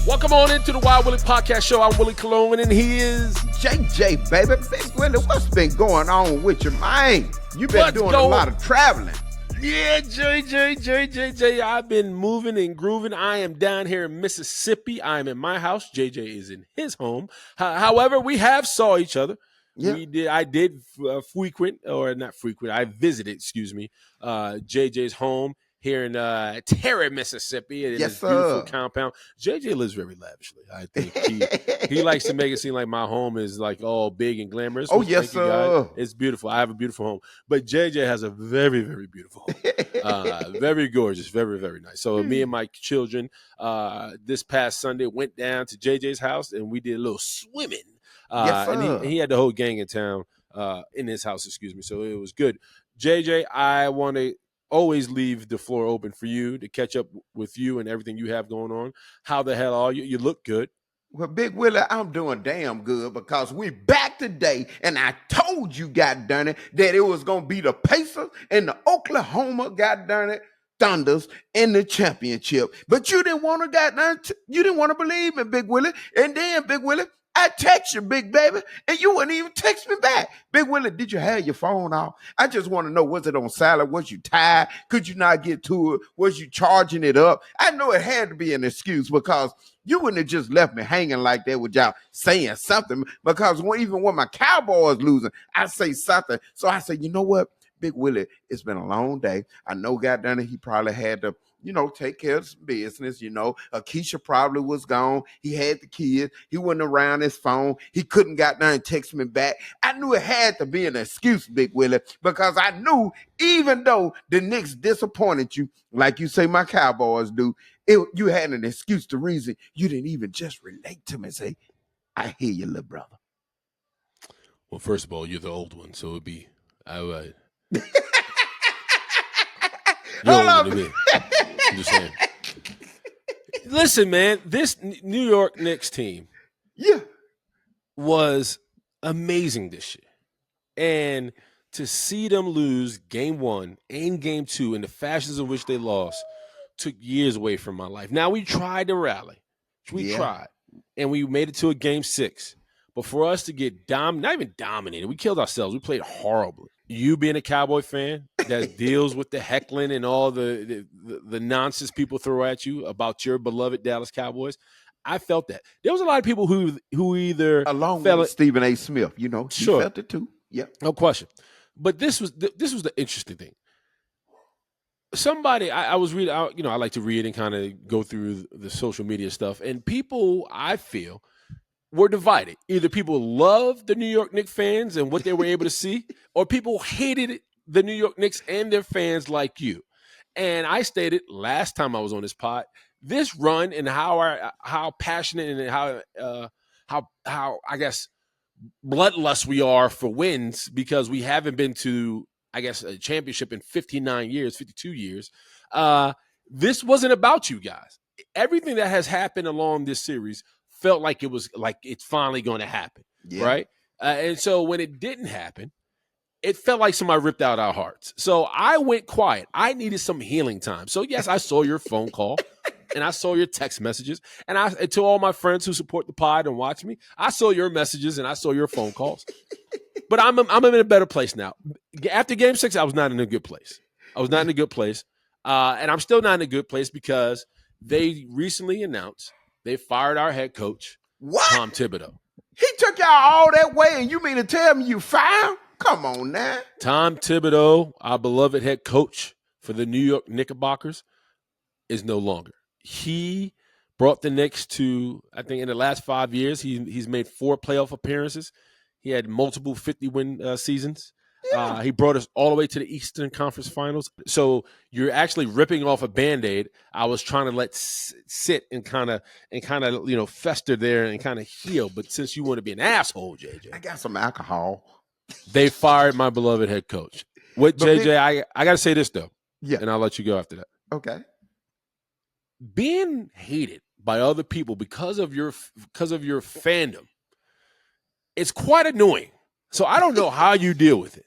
Welcome on into the Wild Willie Podcast Show. I'm Willie Colon, and he is JJ, baby. Big Willie, what's been going on with you, man? You've been doing a lot of traveling. Yeah, JJ. I've been moving and grooving. I am down here in Mississippi. I am in my house. JJ is in his home. However, we have saw each other. Yeah. I did frequent, or not frequent. I visited, JJ's home here in Terry, Mississippi. It is a beautiful compound. JJ lives very lavishly. I think he likes to make it seem like my home is like all big and glamorous. Oh, yes, sir. It's beautiful. I have a beautiful home. But JJ has a very, very beautiful home. Very gorgeous. Very, very nice. So me and my children this past Sunday went down to JJ's house and we did a little swimming. And he had the whole gang in town in his house, so it was good. JJ, I want to always leave the floor open for you to catch up with you and everything you have going on. How the hell are you? You look good. Well, Big Willie, I'm doing damn good because we back today, and I told you, goddarn it, that it was going to be the Pacers and the Oklahoma, goddarn it, Thunders in the championship. But you didn't want to, you didn't want to believe me, Big Willie. And then, Big Willie, I text you, big baby, and you wouldn't even text me back. Big Willie, did you have your phone off? I just want to know, was it on silent? Was you tired? Could you not get to it? Was you charging it up? I know it had to be an excuse because you wouldn't have just left me hanging like that with y'all saying something. Because even when my Cowboys losing, I say something. So I say, you know what, Big Willie, it's been a long day. I know, goddamn it, he probably had to, take care of some business. Akeisha probably was gone. He had the kids. He wasn't around his phone. He couldn't got down and text me back. I knew it had to be an excuse, Big Willie, because I knew even though the Knicks disappointed you, like you say my Cowboys do, you had an excuse to reason you didn't even just relate to me and say, I hear you, little brother. Well, first of all, you're the old one, so it'd be you're older than me. I'm just saying. Listen, man, this New York Knicks team was amazing this year. And to see them lose game 1 and game 2 in the fashions in which they lost took years away from my life. Now, we tried to rally. We tried. And we made it to a game 6. But for us to get not even dominated, we killed ourselves. We played horribly. You being a Cowboy fan that deals with the heckling and all the nonsense people throw at you about your beloved Dallas Cowboys, I felt that. There was a lot of people who either along with Stephen A. Smith, he felt it too. Yeah, no question. But this was the interesting thing. Somebody I was reading, I like to read and kind of go through the social media stuff, and people I feel were divided. Either people loved the New York Knicks fans and what they were able to see, or people hated the New York Knicks and their fans like you. And I stated last time I was on this pod, this run and how passionate and how I guess bloodlust we are for wins because we haven't been to, I guess, a championship in 52 years. This wasn't about you guys. Everything that has happened along this series felt like it was like it's finally going to happen, right? And so when it didn't happen, it felt like somebody ripped out our hearts. So I went quiet. I needed some healing time. So yes, I saw your phone call and I saw your text messages. And to all my friends who support the pod and watch me, I saw your messages and I saw your phone calls. But I'm in a better place now. After game 6, I was not in a good place. And I'm still not in a good place because they recently announced they fired our head coach, Tom Thibodeau. He took y'all all that way, and you mean to tell me you fired? Come on now. Tom Thibodeau, our beloved head coach for the New York Knickerbockers, is no longer. He brought the Knicks to, I think in the last 5 years, he's made 4 playoff appearances. He had multiple 50-win seasons. Yeah. He brought us all the way to the Eastern Conference Finals. So you're actually ripping off a Band-Aid. I was trying to let sit and kind of fester there and kind of heal. But since you want to be an asshole, JJ, I got some alcohol. They fired my beloved head coach. With JJ, I got to say this though, and I'll let you go after that. Okay. Being hated by other people because of your fandom, it's quite annoying. So I don't know how you deal with it.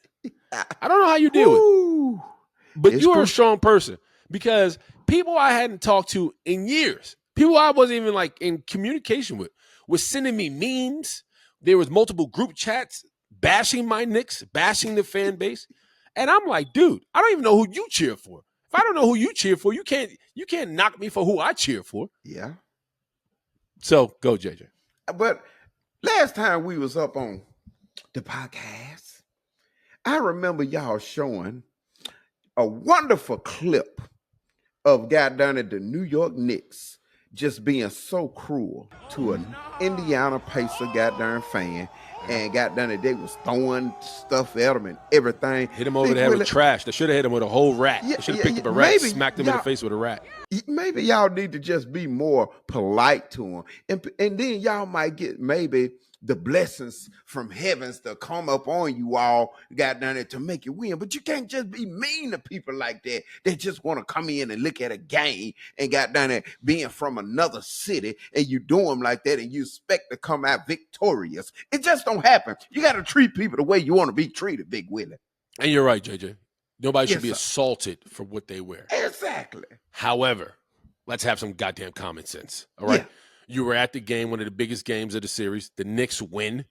But you are a strong person because people I hadn't talked to in years, People I wasn't even like in communication with was sending me memes. There was multiple group chats bashing my Knicks, bashing the fan base. And I'm like, dude, I don't even know who you cheer for. If I don't know who you cheer for, you can't knock me for who I cheer for. Yeah. So go, JJ. But last time we was up on the podcast, I remember y'all showing a wonderful clip of goddamn it, the New York Knicks just being so cruel to an Indiana Pacer goddamn fan, and goddamn it, they was throwing stuff at him and everything. Hit him over Big the head with Willie, trash. They should have hit him with a whole rat. yeah, They should have yeah, picked yeah, up a rat, maybe smacked him in the face with a rat. maybe y'all need to just be more polite to him, and then y'all might get maybe the blessings from heavens to come up on you all, got done it to make you win. But you can't just be mean to people like that. They just want to come in and look at a game and got done it being from another city, and you do them like that, and you expect to come out victorious. It just don't happen. You got to treat people the way you want to be treated, Big Willie. And you're right, JJ. Nobody should Yes, be sir. assaulted for what they wear. Exactly. However, let's have some goddamn common sense. All right. Yeah. You were at the game, one of the biggest games of the series. The Knicks win,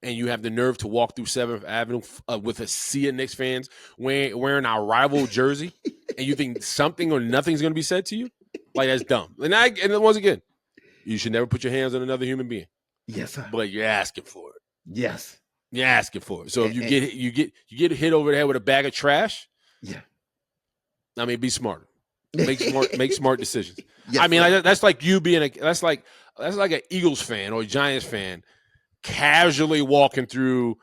and you have the nerve to walk through 7th Avenue with a sea of Knicks fans wearing our rival jersey, and you think something or nothing's going to be said to you? Like, that's dumb. And then once again, you should never put your hands on another human being. Yes, sir. But you're asking for it. Yes. You're asking for it. So if you get hit over the head with a bag of trash, Yeah. I mean, be smarter. Make smart decisions. Yes, I mean, sir. that's like you being that's like an Eagles fan or a Giants fan casually walking through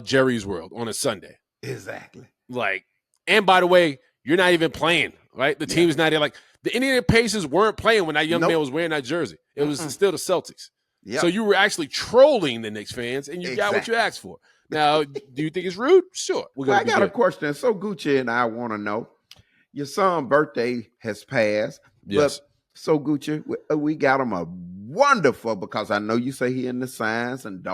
Jerry's World on a Sunday. Exactly. Like, and by the way, you're not even playing, right? The team's not there. Like, the Indiana Pacers weren't playing when that young man was wearing that jersey. It was still the Celtics. Yep. So you were actually trolling the Knicks fans, and you got what you asked for. Now, do you think it's rude? Sure. I got a question. So Gucci and I want to know, your son's birthday has passed. Yes. But so Gucci, we got him a wonderful, because I know you say he in the science and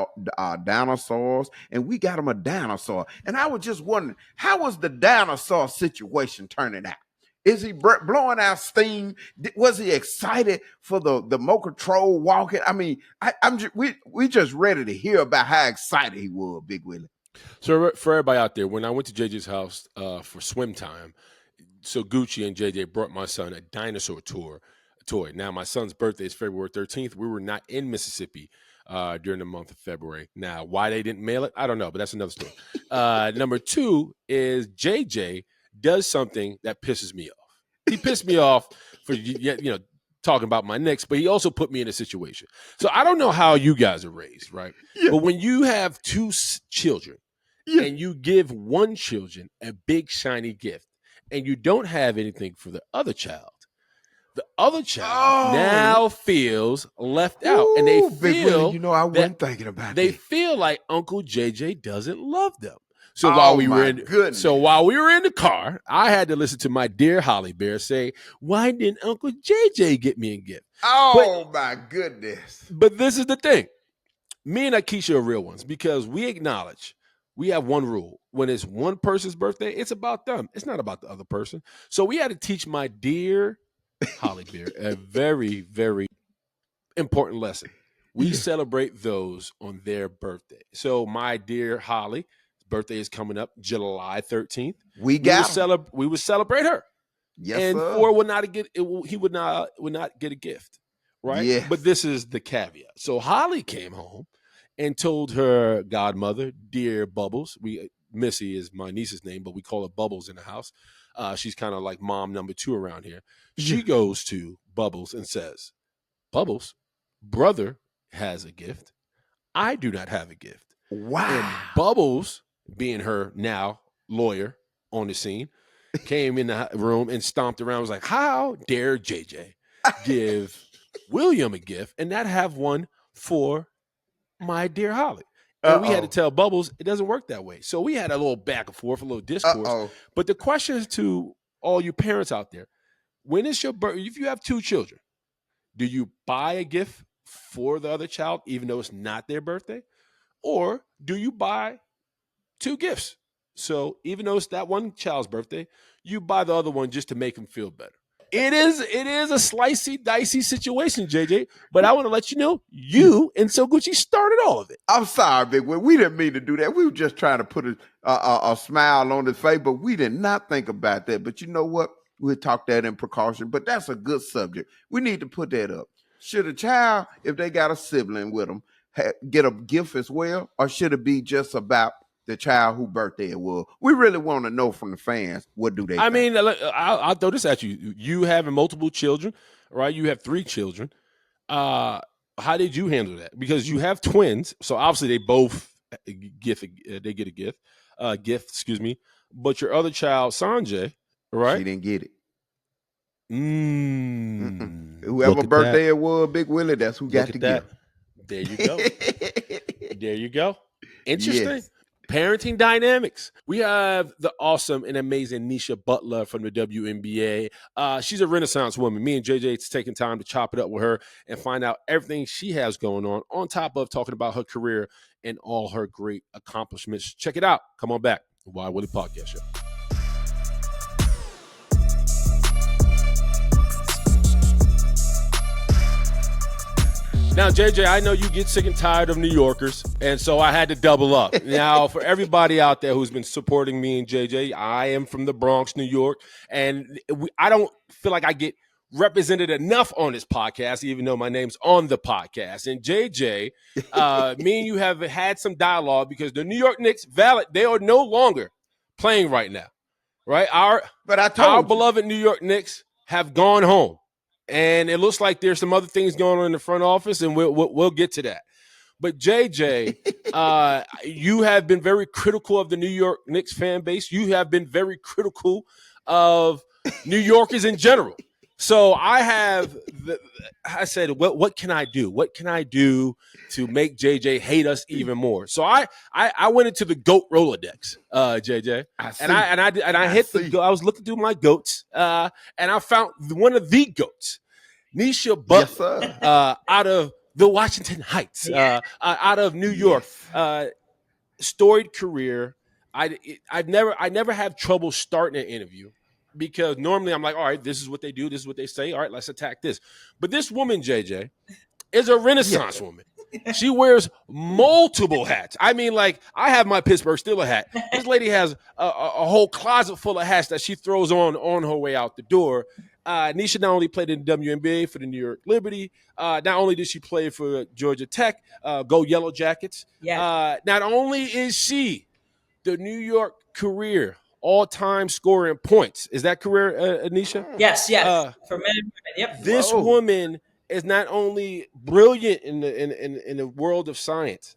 dinosaurs, and we got him a dinosaur. And I was just wondering, how was the dinosaur situation turning out? Is he blowing out steam? Was he excited for the Mocha Troll walking? I mean, we just ready to hear about how excited he was, Big Willie. So for everybody out there, when I went to JJ's house for swim time, so Gucci and JJ brought my son a dinosaur toy. Now, my son's birthday is February 13th. We were not in Mississippi during the month of February. Now, why they didn't mail it, I don't know, but that's another story. Number 2 is JJ does something that pisses me off. He pissed me off for talking about my Knicks, but he also put me in a situation. So I don't know how you guys are raised, right? Yeah. But when you have 2 children and you give one children a big shiny gift, and you don't have anything for the other child now feels left out. And they feel, I wasn't thinking about they that. feel like Uncle JJ doesn't love them. So while we were in the car, I had to listen to my dear Holly Bear say, "Why didn't Uncle JJ get me a gift?" My goodness. But this is the thing. Me and Akeisha are real ones, because we acknowledge we have one rule. When it's one person's birthday, it's about them. It's not about the other person. So we had to teach my dear Holly Bear a very, very important lesson. We celebrate those on their birthday. So my dear Holly's birthday is coming up July 13th. We would celebrate her. Yes, and sir. Ford would not get he would not get a gift. Right? Yes. But this is the caveat. So Holly came home and told her godmother, dear Bubbles, Missy is my niece's name, but we call her Bubbles in the house. She's kind of like mom number 2 around here. She goes to Bubbles and says, "Bubbles, brother has a gift. I do not have a gift." Wow. And Bubbles, being her now lawyer on the scene, came in the room and stomped around. Was like, "How dare JJ give William a gift and not have one for my dear Holly?" And we had to tell Bubbles it doesn't work that way. So we had a little back and forth, a little discourse. But the question is to all you parents out there: when is your birthday? If you have 2 children, do you buy a gift for the other child even though it's not their birthday? Or do you buy 2 gifts? So even though it's that one child's birthday, you buy the other one just to make them feel better. it is a slicey, dicey situation, JJ. But I want to let you know, you and So Gucci started all of it. I'm sorry, Big Will. We didn't mean to do that. We were just trying to put a smile on his face, but we did not think about that. But you know what? We'll talk that in precaution. But that's a good subject. We need to put that up. Should a child, if they got a sibling with them, get a gift as well, or should it be just about the child whose birthday it was? We really want to know from the fans, what do they I think? mean, I'll throw this at you. You having multiple children, right? You have 3 children. Uh, how did you handle that? Because you have twins, so obviously they both they get a gift, excuse me. But your other child, Sanjay, She right? didn't get it. Whoever Look at that. birthday it was, Big Willie, that's who Look got the at that. gift. There you go. There you go. Interesting. Yes. Parenting dynamics. We have the awesome and amazing Niesha Butler from the WNBA. She's a Renaissance woman. Me and JJ's taking time to chop it up with her and find out everything she has going on top of talking about her career and all her great accomplishments. Check it out. Come on back. Wild Willie Podcast Show. Now, JJ, I know you get sick and tired of New Yorkers, and so I had to double up. Now, for everybody out there who's been supporting me and JJ, I am from the Bronx, New York, and I don't feel like I get represented enough on this podcast, even though my name's on the podcast. And JJ, me and you have had some dialogue because the New York Knicks, they are no longer playing right now, right? But I Our told you. beloved New York Knicks have gone home. And it looks like there's some other things going on in the front office, and we'll get to that. But JJ, you have been very critical of the New York Knicks fan base. You have been very critical of New Yorkers in general. So I said, what can I do? What can I do to make JJ hate us even more? So I went into the GOAT Rolodex, JJ, I was looking through my GOATs, and I found one of the GOATs, Niesha Butler, yes, out of the Washington Heights, out of New York, storied career. I never have trouble starting an interview because normally I'm like, all right, this is what they do, this is what they say. All right, let's attack this. But this woman, JJ, is a Renaissance woman. She wears multiple hats. I mean, like, I have my Pittsburgh Steelers hat. This lady has a whole closet full of hats that she throws on her way out the door. Niesha not only played in the WNBA for the New York Liberty, not only did she play for Georgia Tech, go Yellow Jackets. Not only is she the New York career all-time scorer in points. Is that career, Niesha? Yes. For men and women. Yep. This woman is not only brilliant in the world of science.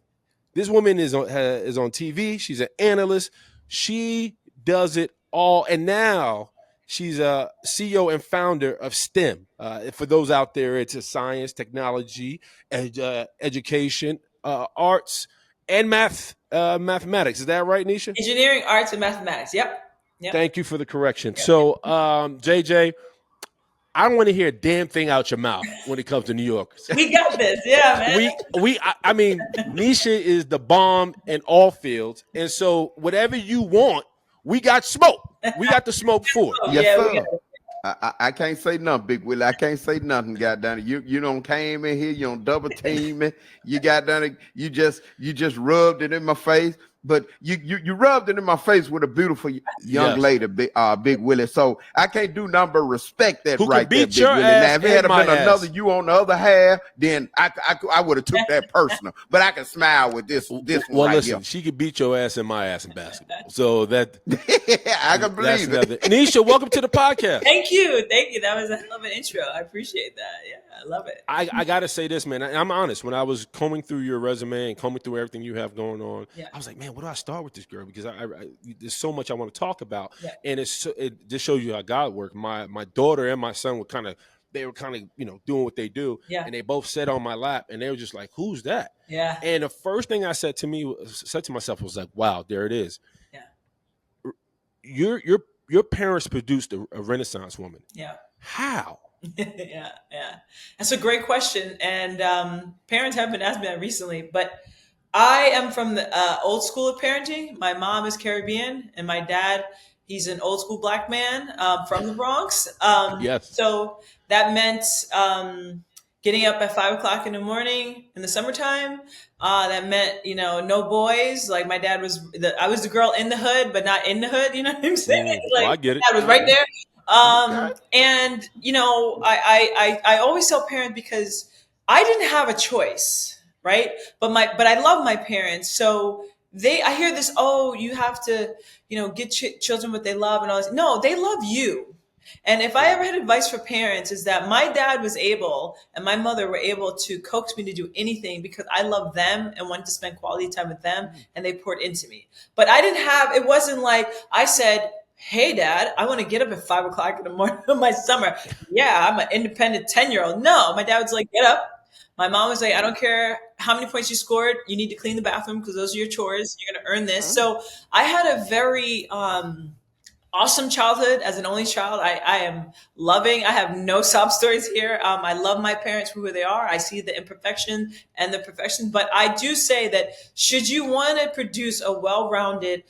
This woman is on TV. She's an analyst. She does it all, and now she's a CEO and founder of S.T.E.M. For those out there, it's a science, technology, education, arts, and mathematics. Is that right, Niesha? Engineering, arts, and mathematics. Yep. Thank you for the correction. Yep. So, JJ, I don't want to hear a damn thing out your mouth when it comes to New Yorkers. We got this. Yeah, man. I mean, Niesha is the bomb in all fields. And so whatever you want, we got smoke. We got the smoke for it. Yes, sir. I can't say nothing, Big Willie. I can't say nothing, goddamn it. You don't came in here, you don't double team me. You got done it, you just rubbed it in my face. But you rubbed it in my face with a beautiful young lady, Big Willie. So I can't do nothing but respect that right there, Big Willie. Now, if it had been another you on the other half, then I would have took that personal. But I can smile with this one well, right listen, here. she could beat your ass and my ass in basketball. So that I can believe it. Niesha, welcome to the podcast. Thank you. That was a hell of an intro. I appreciate that. Yeah, I love it. I got to say this, man. I'm honest. When I was combing through your resume and combing through everything you have going on, I was like, man, where do I start with this girl? Because there's so much I want to talk about, and it just shows you how God works. My daughter and my son were kind of doing what they do, and they both sat on my lap, and they were just like, "Who's that?" Yeah. And the first thing I said to myself was like, "Wow, there it is." Yeah. Your parents produced a Renaissance woman. Yeah. How? Yeah. That's a great question, and parents have been asking me that recently, but I am from the old school of parenting. My mom is Caribbean, and my dad He's an old school black man from the Bronx. Yes. So that meant getting up at 5 o'clock in the morning in the summertime. That meant, no boys. Like my dad I was the girl in the hood, but not in the hood. You know what I'm saying? Oh, Like I get it. my dad was right there. Okay. And I always tell parents because I didn't have a choice, right? But I love my parents, so I hear this, oh, you have to get children what they love and all this. No, they love you. And if I ever had advice for parents, is that my dad was able and my mother were able to coax me to do anything because I love them and wanted to spend quality time with them, and they poured into me. But it wasn't like I said, hey, dad, I want to get up at 5 o'clock in the morning of my summer. Yeah, I'm an independent 10-year-old. No, my dad was like, get up. My mom was like, I don't care how many points you scored. You need to clean the bathroom because those are your chores. You're going to earn this. So I had a very awesome childhood as an only child. I am loving. I have no sob stories here. I love my parents for who they are. I see the imperfection and the perfection. But I do say that should you want to produce a well-rounded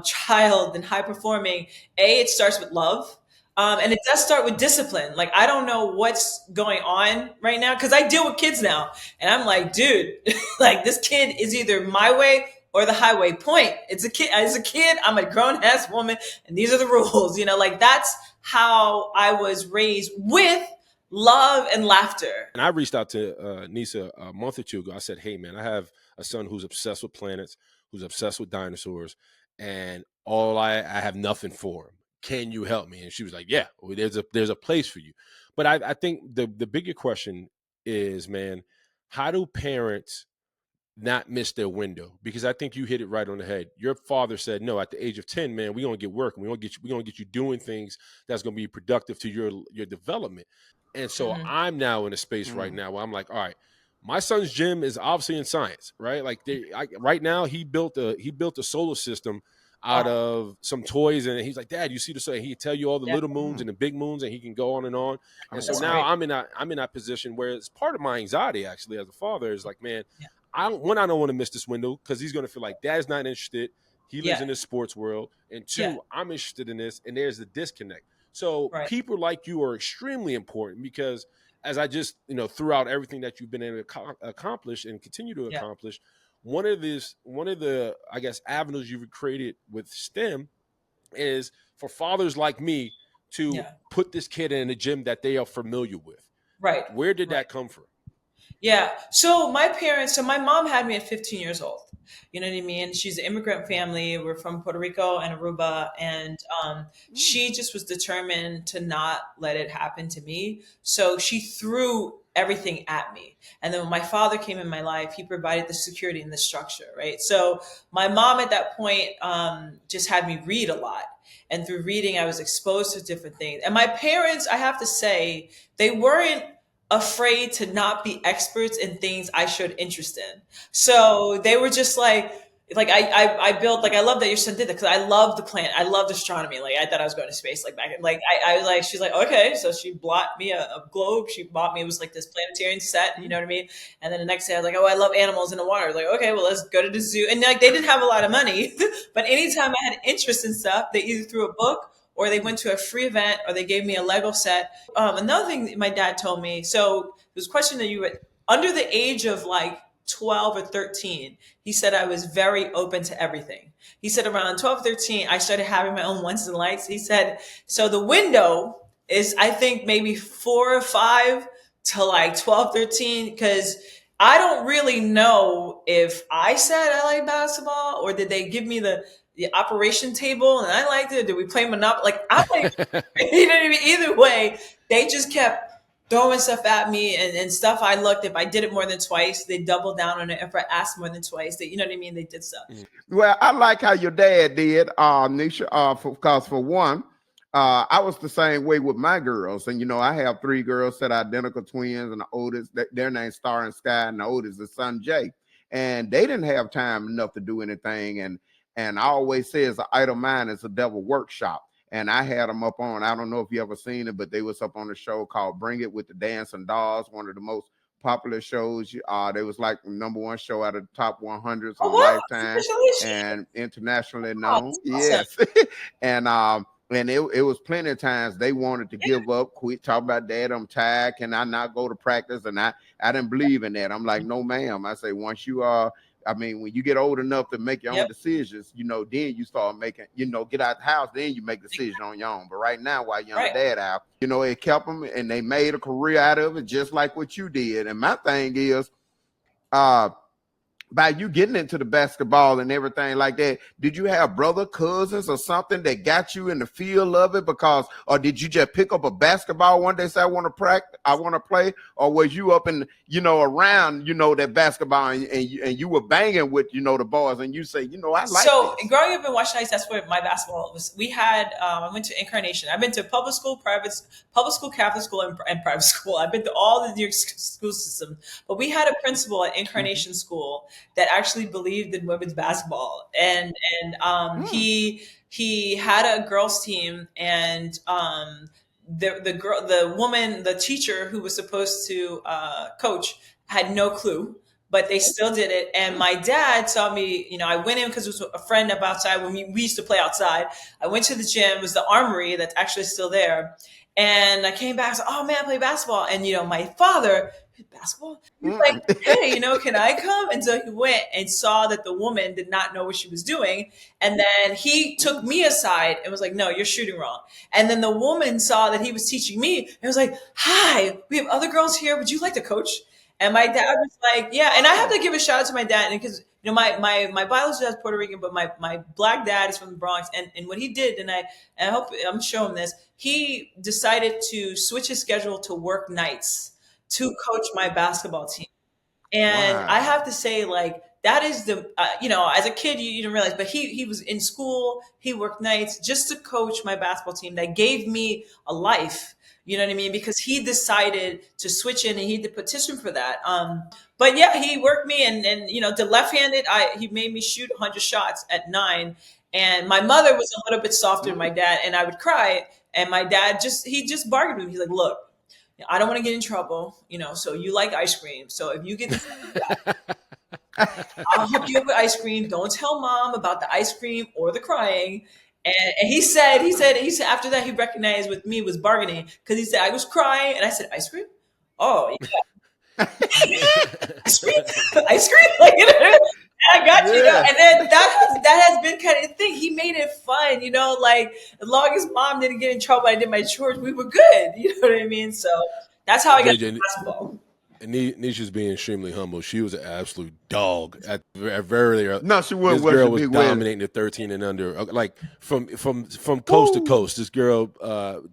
child and high performing, it starts with love. And it does start with discipline. Like, I don't know what's going on right now because I deal with kids now. And I'm like, dude, like this kid is either my way or the highway point. It's a kid. As a kid, I'm a grown ass woman and these are the rules. Like that's how I was raised with love and laughter. And I reached out to Nisa a month or two ago. I said, hey, man, I have a son who's obsessed with planets, who's obsessed with dinosaurs, and I have nothing for him. Can you help me? And she was like, yeah, well, there's a place for you. But I think the bigger question is, man, how do parents not miss their window? Because I think you hit it right on the head. Your father said, no, at the age of 10, man, we're gonna get working. We're gonna get you doing things that's gonna be productive to your development. And so Mhm. I'm now in a space right now where I'm like, all right, my son's gym is obviously in science, right? Like right now he built a solar system out Wow, of some toys, and he's like, Dad, you see the sun? He can tell you all the yeah, little moons and the big moons, and he can go on and on. And so that's now great. I'm in that position where it's part of my anxiety actually as a father is like, man, Yeah, I don't want to miss this window because he's going to feel like Dad's not interested. He lives yeah, in this sports world, and yeah, two, I'm interested in this, and there's a disconnect. So right, people like you are extremely important because as I just throughout everything that you've been able to accomplish and continue to yeah, accomplish, one of the I guess avenues you've created with STEM is for fathers like me to yeah, put this kid in a gym that they are familiar with. right, Where did right. that come from? Yeah. So my mom had me at 15 years old. You know what I mean? She's an immigrant family. We're from Puerto Rico and Aruba. And Mm. she just was determined to not let it happen to me. So she threw everything at me. And then when my father came in my life, he provided the security and the structure, right? So my mom at that point just had me read a lot. And through reading, I was exposed to different things. And my parents, I have to say, they weren't afraid to not be experts in things I showed interest in. So they were just like I built like I love that your son did that because I love the planet. I loved astronomy. Like I thought I was going to space. Like back like I was like she's like okay. So she bought me a globe. She bought me it was like this planetarium set. You know what I mean? And then the next day I was like oh I love animals in the water. I was like okay well let's go to the zoo. And like they didn't have a lot of money, but anytime I had interest in stuff, they either threw a book or they went to a free event or they gave me a Lego set. Another thing that my dad told me, so there's a question that you were under the age of like 12 or 13, he said I was very open to everything. He said around 12, 13, I started having my own ones and lights. He said, so the window is, I think, maybe 4 or 5 to like 12, 13, because I don't really know if I said I like basketball or did they give me the operation table and I liked it. Did we play Monopoly? Like, I'm like, you know what I mean? Either way, they just kept throwing stuff at me and stuff I looked. If I did it more than twice, they doubled down on it. If I asked more than twice, you know what I mean? They did stuff. Well, I like how your dad did, Nisha, because for one, I was the same way with my girls. And, I have 3 girls that are identical twins, and the oldest, their name's Star and Sky, and the oldest is son Jay. And they didn't have time enough to do anything. And I always say, it's an idle mind is a devil workshop. And I had them up on, I don't know if you ever seen it, but they was up on a show called Bring It with the Dancing Dolls, one of the most popular shows. They was like number one show out of the top 100s Oh on wow! Lifetime Congratulations! and internationally Oh, known. that's awesome. Yes, and it was plenty of times they wanted to Yeah. give up, quit, talk about dad, I'm tired, can I not go to practice? And I didn't believe in that. I'm like, no, ma'am. I say once you are I mean, when you get old enough to make your own Yep. decisions, then you start making, get out the house, then you make decisions on your own. But right now, while you're under Right. dad house, it kept them and they made a career out of it, just like what you did. And my thing is, uh, by you getting into the basketball and everything like that, did you have brother, cousins, or something that got you in the feel of it? Or did you just pick up a basketball one day, say, I want to practice, I want to play? Or was you up in, around, that basketball and you were banging with, the boys and you say, I like So this? growing up in Washington Heights, that's where my basketball was. We had I went to Incarnation. I've been to public school, Catholic school, and private school. I've been to all the New York school systems. But we had a principal at Mm-hmm. Incarnation School that actually believed in women's basketball, and Mm. he had a girls team, and the woman, the teacher who was supposed to coach, had no clue, but they still did it. And Mm. my dad saw me, I went in because it was a friend up outside when we used to play outside. I went to the gym, it was the armory that's actually still there. And I came back, I said, oh man, I play basketball. And, my father, basketball? He's like, Mm. hey, can I come? And so he went and saw that the woman did not know what she was doing. And then he took Mm. me aside and was like, no, you're shooting wrong. And then the woman saw that he was teaching me and was like, hi, we have other girls here. Would you like to coach? And my dad was like, yeah. And I have Oh, to give a shout out to my dad, because my biology dad's Puerto Rican, but my black dad is from the Bronx. And what he did, and I hope I'm showing this, he decided to switch his schedule to work nights to coach my basketball team. And I have wow. to say, like, that is as a kid, you didn't realize, but he was in school, he worked nights just to coach my basketball team. That gave me a life. You know what I mean? Because he decided to switch in and he did petition for that. But yeah, he worked me, and the left-handed, he made me shoot 100 shots at 9. And my mother was a little bit softer than my Mm. dad, and I would cry. And my dad he just bargained with me. He's like, look, I don't want to get in trouble, so you like ice cream. So if you get this, I'll hook you up with ice cream. Don't tell mom about the ice cream or the crying. And he said after that he recognized with me was bargaining, because he said I was crying and I said ice cream. Oh, ice cream, ice cream. Like, I got you. Yeah. And then that has been kind of the thing. He made it fun, like, as long as mom didn't get in trouble, I did my chores, we were good. You know what I mean? So that's how I got into JJ, basketball. and Nisha's being extremely humble. She was an absolute dog at very early. No, she wasn't This worth girl the was big Willie. dominating the 13 and under, like from coast to Woo. coast. This girl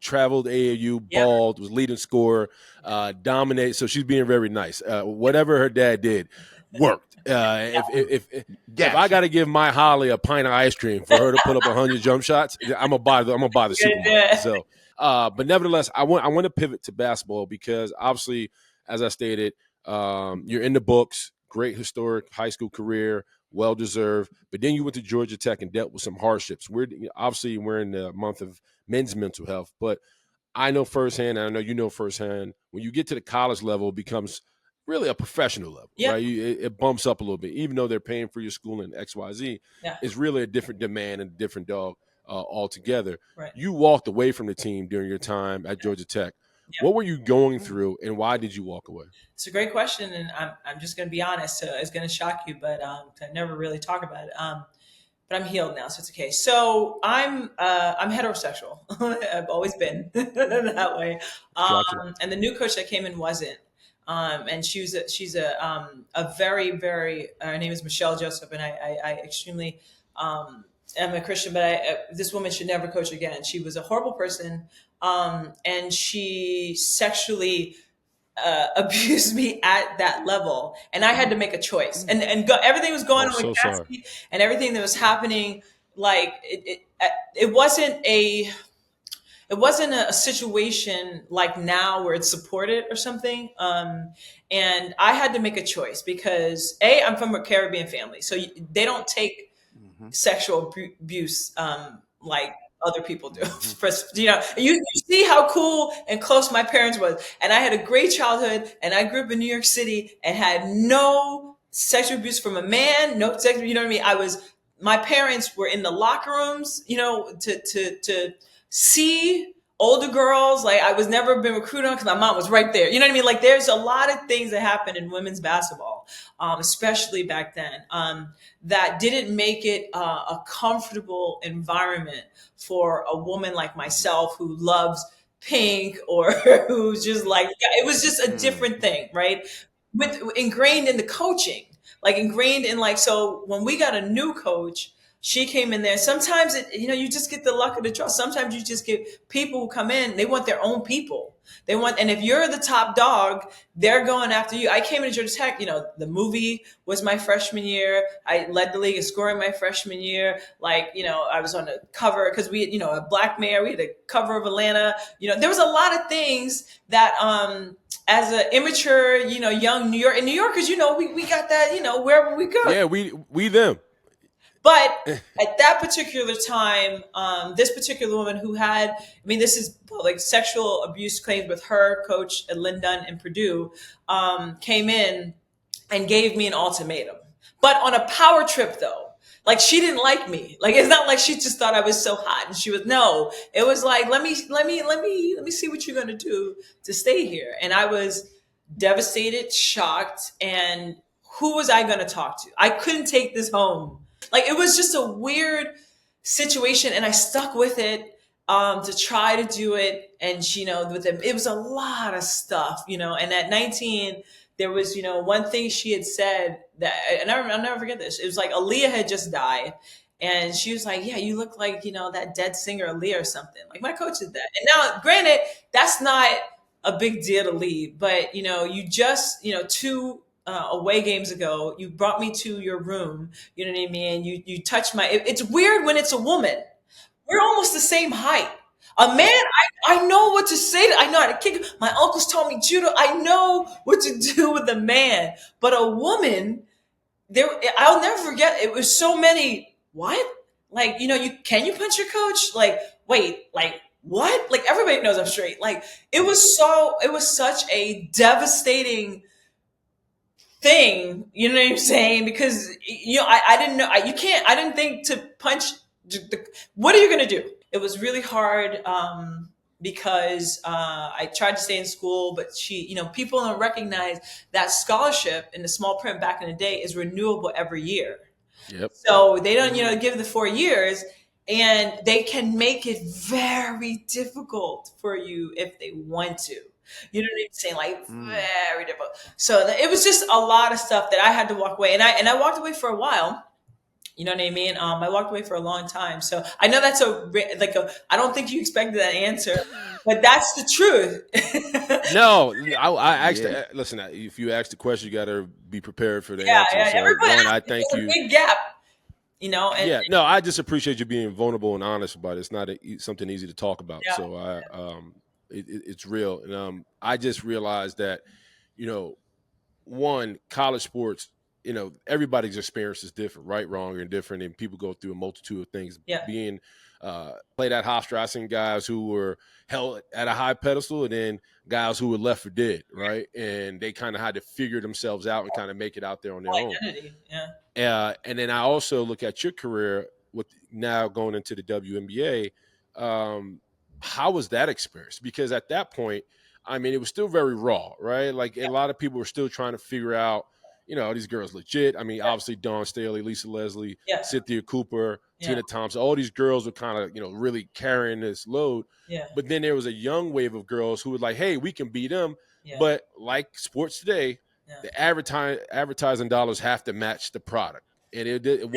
traveled AAU, Yep. balled, was leading scorer, dominated. So she's being very nice. Whatever her dad did, worked. If I got Gotcha. to give my Holly a pint of ice cream for her to put up 100 jump shots, I'm gonna buy the Good. supermarket. So, but nevertheless, I want to pivot to basketball because obviously, as I stated, you're in the books, great historic high school career, well deserved. But then you went to Georgia Tech and dealt with some hardships. We're in the month of men's mental health, but I know firsthand, and I know you know firsthand, when you get to the college level, it becomes really a professional level, Yep. right? It bumps up a little bit, even though they're paying for your school and X, Y, Z. Yeah. It's really a different demand and a different dog altogether. Right. You walked away from the team during your time at Georgia Tech. Yeah. What were you going Mm. through, and why did you walk away? It's a great question, and I'm just going to be honest. So it's going to shock you, but I never really talk about it. But I'm healed now, so it's okay. So I'm heterosexual. I've always been that way. Gotcha. And the new coach that came in wasn't. And she's a very, very, her name is Michelle Joseph, and I extremely am a Christian, but this woman should never coach again. She was a horrible person, and she sexually abused me at that level, and I had to make a choice. Mm. And everything was going Oh, on with so sorry. Cassie, and everything that was happening. Like, it wasn't a situation like now where it's supported or something. And I had to make a choice because I'm from a Caribbean family, so they don't take Mhm. sexual abuse like other people do. Mhm. You see how cool and close my parents was, and I had a great childhood, and I grew up in New York City and had no sexual abuse from a man, no sex. You know what I mean? My parents were in the locker rooms, to see older girls. Like I was never been recruited on because my mom was right there. You know what I mean? Like there's a lot of things that happen in women's basketball, especially back then, that didn't make it a comfortable environment for a woman like myself who loves pink or who's just like, it was just a Mm. different thing, right? With ingrained in the coaching, like ingrained in like, so when we got a new coach, she came in there. Sometimes you just get the luck of the draw. Sometimes you just get people who come in, they want their own people. And if you're the top dog, they're going after you. I came into Georgia Tech, the movie was my freshman year. I led the league in scoring my freshman year. Like, I was on the cover because we had, a black mayor. We had the cover of Atlanta. There was a lot of things that, as an immature, young New Yorkers, we got that, wherever we go. Yeah, we them. But at that particular time, this particular woman who had, this is like sexual abuse claims with her coach at Lynn Dunn in Purdue, came in and gave me an ultimatum. But on a power trip though. Like she didn't like me. Like it's not like she just thought I was so hot and she was no. It was like, let me see what you're gonna do to stay here. And I was devastated, shocked, and who was I gonna talk to? I couldn't take this home. Like it was just a weird situation, and I stuck with it to try to do it. And with it was a lot of stuff, And at 19, there was one thing she had said that, and I'll never forget this. It was like Aaliyah had just died, and she was like, "Yeah, you look like that dead singer Aaliyah or something." Like my coach did that, and now, granted, that's not a big deal to leave, but you just two away games ago, you brought me to your room. You know what I mean? You touched it's weird when it's a woman. We're almost the same height. A man, I know what to say. I know how to kick. My uncles taught me judo. I know what to do with a man. But a woman, I'll never forget. It was so many. What? Like can you punch your coach? Like wait, like what? Like everybody knows I'm straight. Like it was such a devastating thing, you know what I'm saying? Because I didn't know. I didn't think to punch. What are you gonna do? It was really hard because I tried to stay in school, but people don't recognize that scholarship in the small print back in the day is renewable every year. Yep. So they don't, give the 4 years, and they can make it very difficult for you if they want to. You know what I'm saying? Like very difficult. So it was just a lot of stuff that I had to walk away, and I walked away for a while. You know what I mean? I walked away for a long time. So I know that's I don't think you expected that answer, but that's the truth. No, I asked. Yeah. Listen, if you ask the question, you got to be prepared for the Yeah, answer. yeah. So, Everybody, one, I thank there's a you. big gap, and Yeah, no, I just appreciate you being vulnerable and honest about it. It's not something easy to talk about. yeah, So it's real, and I just realized that, you know, one, college sports, everybody's experience is different, right, wrong, and different, and people go through a multitude of things. yeah, Being played at Hofstra, I seen guys who were held at a high pedestal, and then guys who were left for dead, right, and they kind of had to figure themselves out and kind of make it out there on their own. identity, yeah. And then I also look at your career with now going into the WNBA. How was that experience? Because at that point, I mean, it was still very raw, right? Like a lot of people were still trying to figure out, are these girls legit? I mean, obviously Dawn Staley, Lisa Leslie, Yeah, Cynthia Cooper, yeah, Tina Thompson, all these girls were kind of, really carrying this load. yeah, But then there was a young wave of girls who were like, hey, we can beat them. yeah, But like sports today, yeah. the advertising dollars have to match the product. And it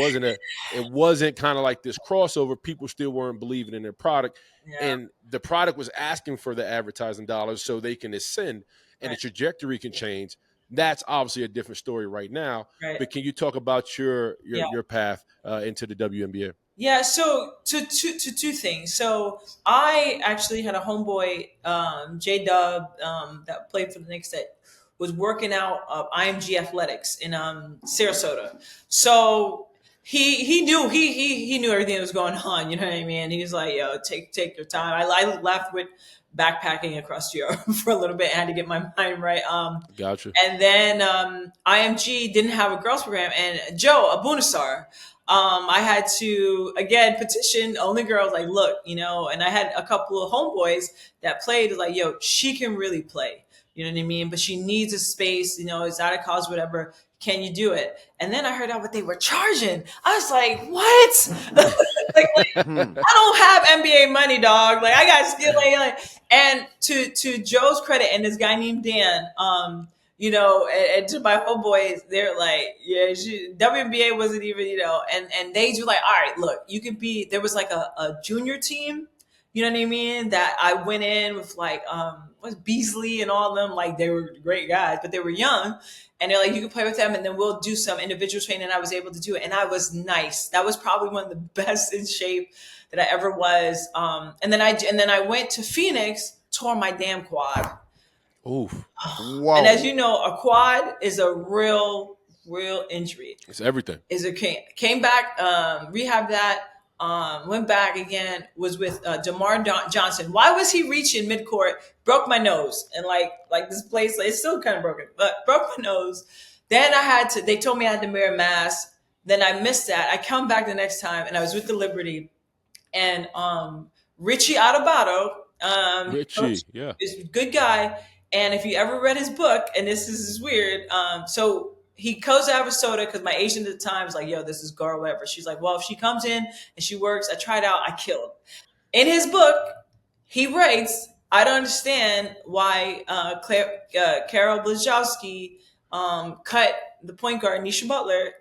wasn't kind of like this crossover. People still weren't believing in their product, Yeah. and the product was asking for the advertising dollars so they can ascend, and Right. the trajectory can change. That's obviously a different story right now. Right. But can you talk about your Yeah. your path into the WNBA? Yeah, so to two things. So I actually had a homeboy, J Dub, that played for the Knicks that was working out IMG Athletics in Sarasota. So he knew he knew everything that was going on. You know what I mean? He was like, "Yo, take your time." I left with backpacking across Europe for a little bit. I had to get my mind right. Gotcha. And then IMG didn't have a girls program, and Joe Abunasar. I had to again petition only girls. Like, look, and I had a couple of homeboys that played. Like, yo, she can really play. You know what I mean? But she needs a space. It's out of college, whatever. Can you do it? And then I heard out what they were charging. I was like, what? like, Hmm. I don't have NBA money, dog. Like I got skill, and to Joe's credit, and this guy named Dan, and to my homeboys, they're like, yeah, WNBA wasn't even, and they do like, all right, look, you can be. There was like a junior team, you know what I mean? That I went in with like, was Beasley and all of them, like they were great guys, but they were young. And they're like, you can play with them, and then we'll do some individual training. And I was able to do it, and I was nice. That was probably one of the best in shape that I ever was. And then I went to Phoenix, tore my damn quad. Oof. And as you Whoa. know, a quad is a real injury. It's everything. Is it came back, rehab that, went back again, was with DeMar Johnson. Why was he reaching midcourt? Broke my nose, and like this place, it's still kind of broken, but broke my nose. Then they told me I had to wear a mask. Then I missed that. I come back the next time, and I was with the Liberty, and Richie Adubato, coach, Richie, yeah. is a good guy. And if you ever read his book, and this is weird, so he goes to Arizona because my agent at the time was like, yo, this is girl, whatever. She's like, well, if she comes in and she works, I tried out, I killed. In his book, he writes, I don't understand why Carol Blazowski cut the point guard, Niesha Butler,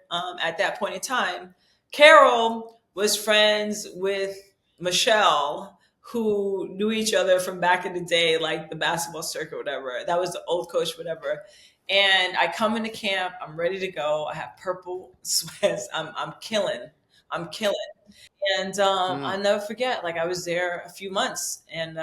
at that point in time. Carol was friends with Michelle, who knew each other from back in the day, like the basketball circuit, whatever. That was the old coach, whatever. And I come into camp, I'm ready to go. I have purple sweats. I'm killing. I'm killing. And Hmm. I'll never forget, like I was there a few months, and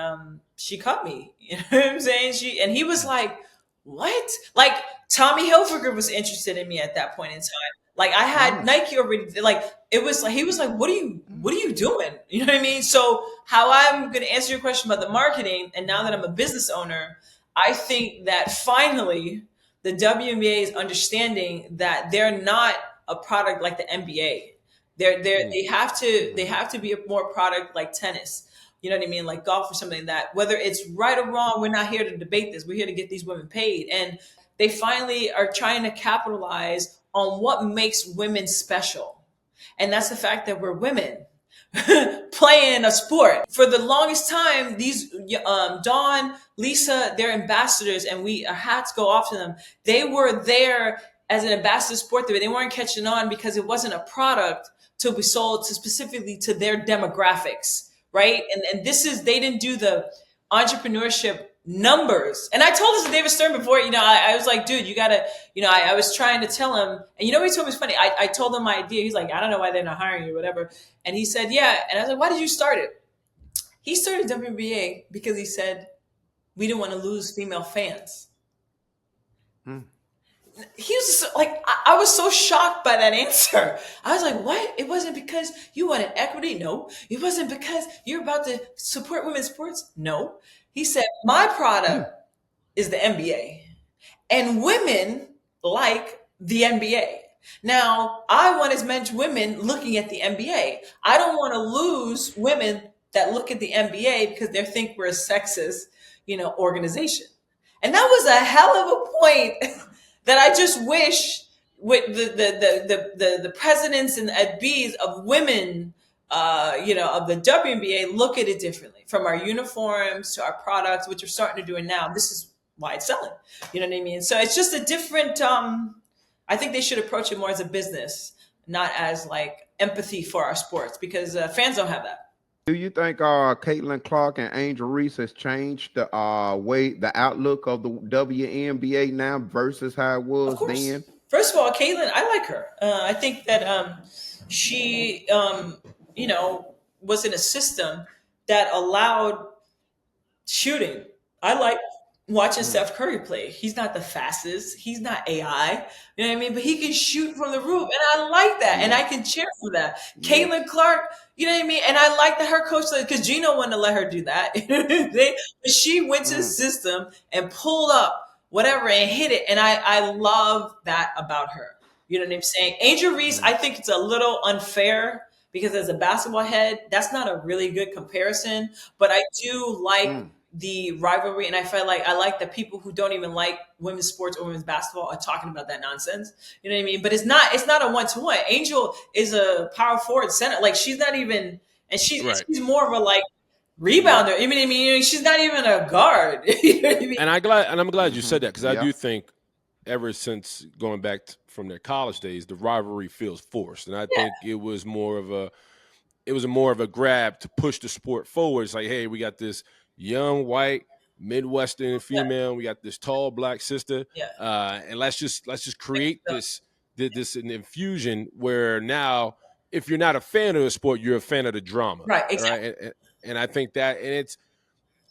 she cut me. You know what I'm saying? He was like, "What?" Like Tommy Hilfiger was interested in me at that point in time. Like I had Mm. Nike already. Like it was like he was like, what are you doing?" You know what I mean? So how I'm going to answer your question about the marketing, and now that I'm a business owner, I think that finally the WNBA is understanding that they're not a product like the NBA. Mm. They have to be a more product like tennis. You know what I mean? Like golf or something like that. Whether it's right or wrong, we're not here to debate this. We're here to get these women paid. And they finally are trying to capitalize on what makes women special. And that's the fact that we're women playing a sport. For the longest time, these Dawn, Lisa, they're ambassadors, and our hats go off to them. They were there as an ambassador sport, but they weren't catching on because it wasn't a product to be sold to specifically to their demographics, right? And this is they didn't do the entrepreneurship numbers. And I told this to David Stern before, I was like, dude, you gotta, I was trying to tell him, and what he told me was funny. I told him my idea. He's like, I don't know why they're not hiring you, whatever. And he said, yeah. And I was like, why did you start it? He started WNBA because he said we didn't want to lose female fans. Hmm. He was like, I was so shocked by that answer. I was like, what? It wasn't because you wanted equity? No. It wasn't because you're about to support women's sports? No. He said, my Hmm. product is the NBA, and women like the NBA. Now, I want as many women looking at the NBA. I don't want to lose women that look at the NBA because they think we're a sexist, organization. And that was a hell of a point that I just wish with the presidents and adbs of women, of the WNBA look at it differently, from our uniforms to our products, which we're starting to do it now. This is why it's selling. You know what I mean? So it's just a different. I think they should approach it more as a business, not as like empathy for our sports, because fans don't have that. Do you think Caitlin Clark and Angel Reese has changed the the outlook of the WNBA now versus how it Of was course. then? First of all, Caitlin, I like her. I think that she, was in a system that allowed shooting. I like watching Mm. Steph Curry play. He's not the fastest. He's not AI. You know what I mean? But he can shoot from the roof. And I like that. And Yeah. I can cheer for that. Yes. Caitlin Clark, you know what I mean? And I like that her coach, because Gino wanted to let her do that. But she went to the Mm. system and pulled up whatever and hit it. And I love that about her. You know what I'm saying? Angel Reese, Mm. I think it's a little unfair because as a basketball head, that's not a really good comparison. But I do like Mm. the rivalry, and I feel like I like that people who don't even like women's sports or women's basketball are talking about that nonsense. You know what I mean? But it's not a 1-to-1. Angel is a power forward center. Like she's not even, and Right. she's more of a like Yeah. rebounder. I mean, she's not even a guard. You know what I mean? And I'm glad you Mm-hmm. said that, because I Yeah. do think ever since going back from their college days, the rivalry feels forced, and I Yeah, think it was more of a grab to push the sport forward. It's like, hey, we got this young white Midwestern yeah, female, we got this tall black sister, yeah. and let's just create this an infusion where now, if you're not a fan of the sport, you're a fan of the drama, Right, right? exactly. And I think that, and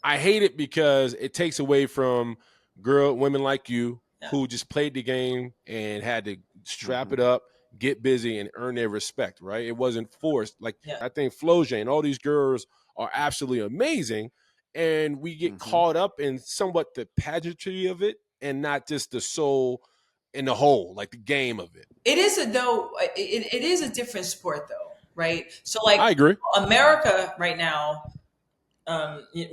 I hate it because it takes away from women like you Yeah, who just played the game and had to strap Mm-hmm. it up, get busy, and earn their respect. Right? It wasn't forced. Like, yeah. I think Floje and all these girls are absolutely amazing, and we get Mm-hmm. caught up in somewhat the pageantry of it and not just the soul and the whole, like the game of it. It is a though. It is a different sport though, right? So like I agree. America right now,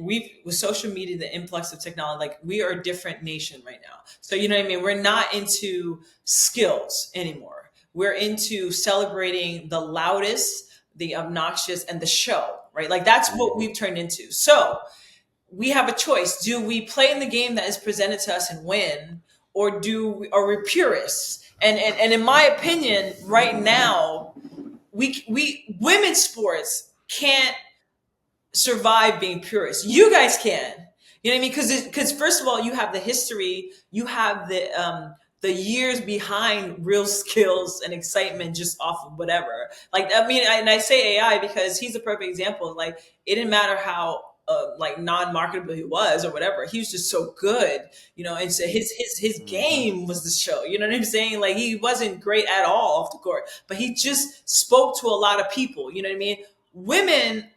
we've with social media, the influx of technology, like we are a different nation right now. So you know what I mean? We're not into skills anymore. We're into celebrating the loudest, the obnoxious, and the show, right? Like that's what Mhm. we've turned into. So we have a choice. Do we play in the game that is presented to us and win, or are we purists? And in my opinion, right now, we women's sports can't survive being purists. You guys can. You know what I mean? Because first of all, you have the history, you have the years behind real skills and excitement just off of whatever. Like I mean, and I say AI because he's a perfect example. Like it didn't matter how like non-marketable he was or whatever. He was just so good, you know. And so his Mm-hmm. game was the show. You know what I'm saying? Like he wasn't great at all off the court, but he just spoke to a lot of people. You know what I mean? Women,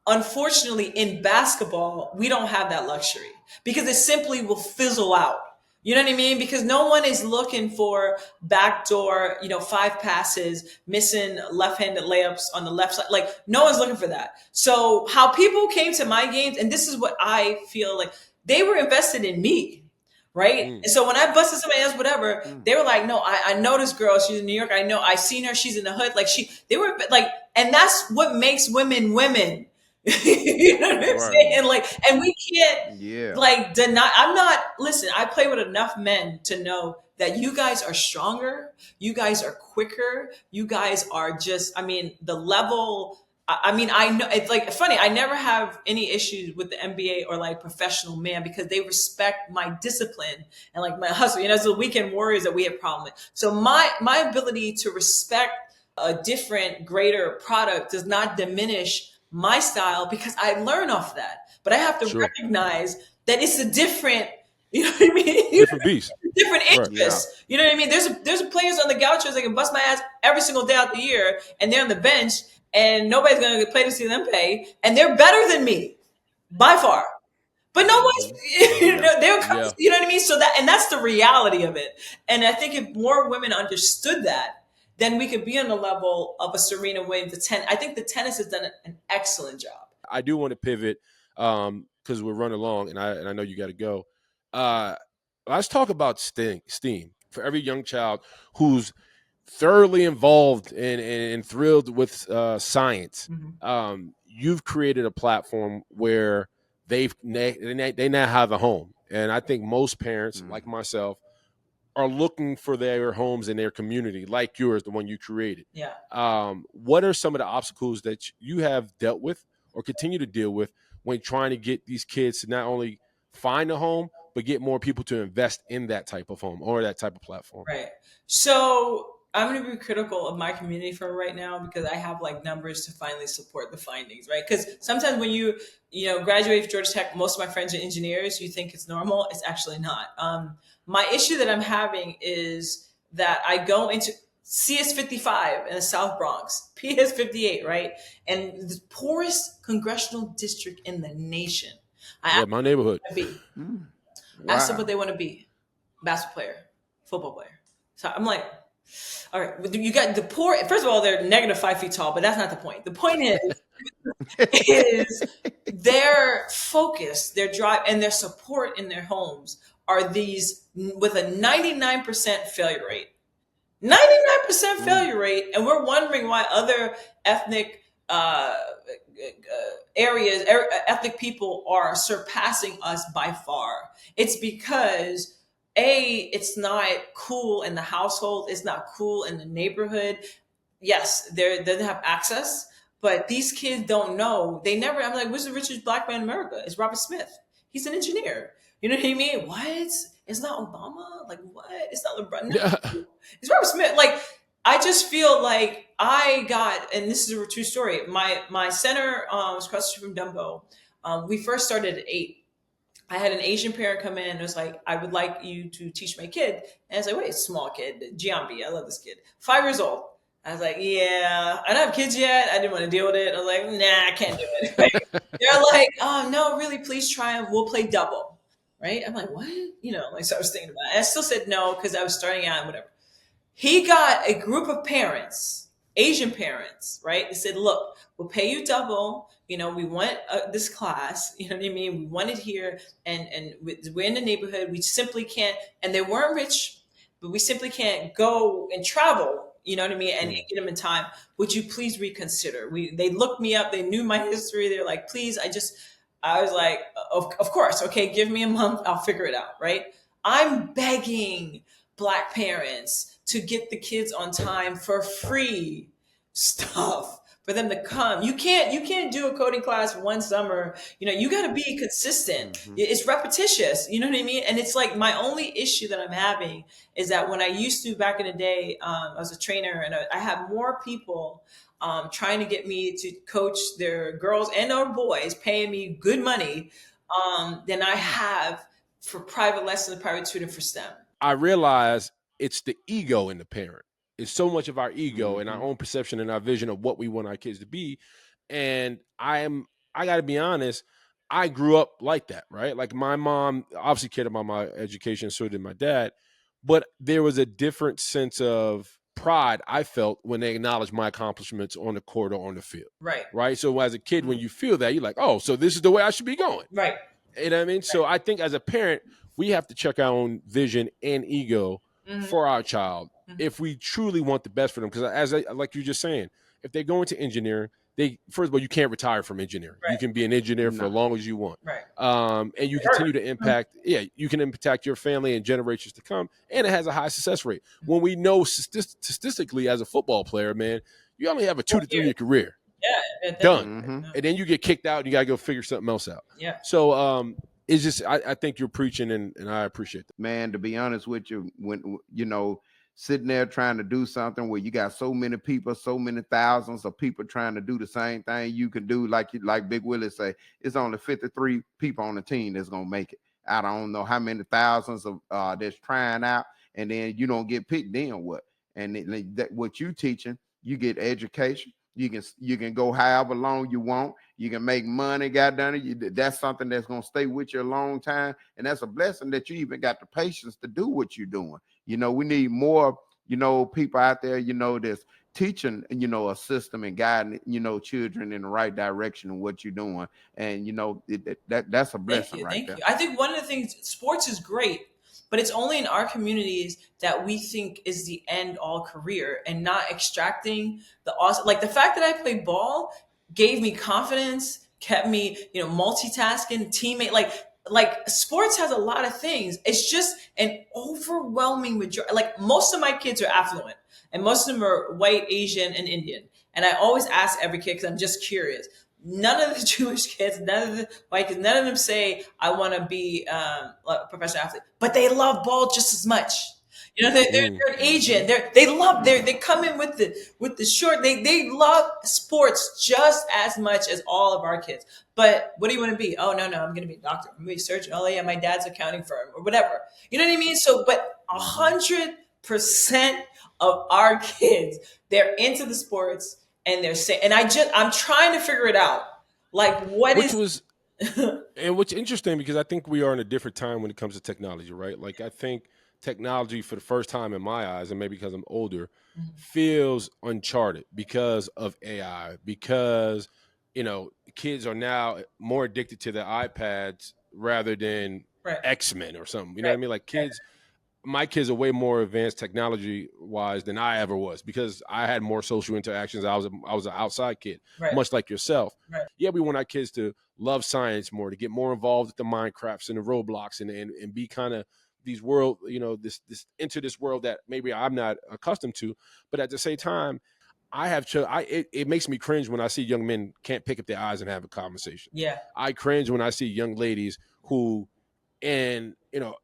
unfortunately, in basketball, we don't have that luxury because it simply will fizzle out. You know what I mean? Because no one is looking for backdoor, 5 passes, missing left-handed layups on the left side. Like no one's looking for that. So how people came to my games, and this is what I feel like, they were invested in me. Right. Mm. And so when I busted somebody else, whatever, Mm. they were like, no, I know this girl. She's in New York. I know. I seen her. She's in the hood. Like they were like, and that's what makes women women. You know what I'm Right. saying? Like, and we can't Yeah. like deny. I'm not. Listen, I play with enough men to know that you guys are stronger. You guys are quicker. You guys are just. I mean, the level. I mean, I know it's like funny. I never have any issues with the NBA or like professional man because they respect my discipline and like my hustle. You know, it's the weekend warriors that we have problem with. So my ability to respect a different, greater product does not diminish my style because I learn off that. But I have to Sure. recognize that it's a different, you know what I mean? Different beast. Different Right. Yeah. interests. You know what I mean? There's players on the Gauchos that can bust my ass every single day out the year, and they're on the bench, and nobody's gonna play to see them play, and they're better than me by far. But no Mm-hmm. one's, Yeah. they'll come, Yeah. you know what I mean? So that, and that's the reality of it. And I think if more women understood that, then we could be on the level of a Serena Williams. I think the tennis has done an excellent job. I do want to pivot because we're running along, and I know you got to go. Uh, let's talk about STEAM for every young child who's thoroughly involved and thrilled with science. Mhm. You've created a platform where they now have a home, and I think most parents, Mm. like myself, are looking for their homes in their community, like yours, the one you created. Yeah. What are some of the obstacles that you have dealt with or continue to deal with when trying to get these kids to not only find a home, but get more people to invest in that type of home or that type of platform? Right. So I'm going to be critical of my community for right now because I have like numbers to finally support the findings, right? Because sometimes when you graduate from Georgia Tech, most of my friends are engineers. You think it's normal, it's actually not. My issue that I'm having is that I go into CS 55 in the South Bronx, PS 58, right, and the poorest congressional district in the nation. I asked Yeah, my neighborhood. them what they want to be. Asked them what Wow. they want to be: basketball player, football player. So I'm like, all right, you got the poor. First of all, they're -5 feet tall, but that's not the point. The point is their focus, their drive, and their support in their homes are these with a 99% failure rate. 99% Mm. failure rate, and we're wondering why other ethnic areas, ethnic people are surpassing us by far. It's because it's not cool in the household, it's not cool in the neighborhood. Yes, they doesn't have access, but these kids don't know. They never. I'm like, what's the richest black man in America? It's Robert Smith. He's an engineer. You know what I mean? What? It's not Obama. Like what? It's not LeBron. No, it's Robert Smith. Like I just feel like I got, and this is a true story. My center was across the street from Dumbo. We first started at 8. I had an Asian parent come in and was like, I would like you to teach my kid. And I was like, wait, small kid, Giambi. I love this kid. 5 years old. I was like, yeah, I don't have kids yet. I didn't want to deal with it. I was like, nah, I can't do it. They're like, oh, no, really, please try them. We'll play double. Right? I'm like, what? Like, so I was thinking about it. And I still said no because I was starting out and whatever. He got a group of parents, Asian parents, right? They said, look, we'll pay you double. We want this class. You know what I mean? We want it here. And we're in the neighborhood. We simply can't. And they weren't rich, but we simply can't go and travel. You know what I mean? And get them in time. Would you please reconsider? They looked me up. They knew my history. They're like, please, I was like, of course. Okay, give me a month. I'll figure it out. Right? I'm begging Black parents to get the kids on time for free stuff for them to come. You can't do a coding class one summer. You got to be consistent. Mm-hmm. It's repetitious. You know what I mean? And it's like my only issue that I'm having is that when I used to back in the day, I was a trainer and I had more people trying to get me to coach their girls and our boys, paying me good money than I have for private lessons, private tutoring for STEM. I realize it's the ego in the parent. It's so much of our ego and our Mm-hmm. own perception and our vision of what we want our kids to be. And I got to be honest, I grew up like that, right? Like my mom obviously cared about my education, so did my dad. But there was a different sense of pride I felt when they acknowledged my accomplishments on the court or on the field. Right. Right. So as a kid, when you feel that, you're like, oh, so this is the way I should be going. Right. You know what I mean? So I think as a parent, we have to check our own vision and ego for our child if we truly want the best for them. Because like you're just saying, if they go into engineering, first of all, you can't retire from engineering. Right. You can be an engineer for No. as long as you want. Right. And you continue to impact, you can impact your family and generations to come. And it has a high success rate. When we know statistically as a football player, man, you only have a 2 to 3 year career. Yeah. Done. Mm-hmm. And then you get kicked out and you got to go figure something else out. Yeah. So it's just, I think you're preaching and I appreciate that. Man, to be honest with you, when sitting there trying to do something where you got so many people, so many thousands of people trying to do the same thing you can do, like Big Willie say, it's only 53 people on the team that's gonna make it. I don't know how many thousands of that's trying out, and then you don't get picked. Then what? And what you teaching, you get education. You can go however long you want. You can make money. That's something that's gonna stay with you a long time, and that's a blessing that you even got the patience to do what you're doing. We need more, people out there, that's teaching, a system and guiding, children in the right direction of what you're doing. And, that's a blessing right there. Thank you. I think one of the things, sports is great, but it's only in our communities that we think is the end all career and not extracting the awesome. Like the fact that I played ball gave me confidence, kept me, multitasking, teammate, like sports has a lot of things. It's just an overwhelming majority. Like most of my kids are affluent and most of them are white, Asian, and Indian. And I always ask every kid because I'm just curious. None of the Jewish kids, none of the white kids, none of them say, I want to be a professional athlete, but they love ball just as much. Mm, they're an mhm. agent. They come in with the short. They love sports just as much as all of our kids. But what do you want to be? Oh no, I'm going to be a doctor. I'm going to be a surgeon. Oh yeah, my dad's accounting firm or whatever. You know what I mean? So, but Mm-hmm. 100% of our kids, they're into the sports and they're saying, and I'm trying to figure it out. Like, what Which is? was And what's interesting, because I think we are in a different time when it comes to technology, right? Like, I think technology, for the first time in my eyes, and maybe because I'm older, feels uncharted because of AI, because, kids are now more addicted to their iPads rather than Right, X-Men or something. You know what right, I mean? Like, my kids are way more advanced technology wise than I ever was, because I had more social interactions. I was an outside kid, right, much like yourself. right. Yeah, we want our kids to love science more, to get more involved with the Minecrafts and the Roblox, and be kind of these world, this into this world that maybe I'm not accustomed to. But at the same time, it makes me cringe when I see young men can't pick up their eyes and have a conversation. Yeah, I cringe when I see young ladies who, and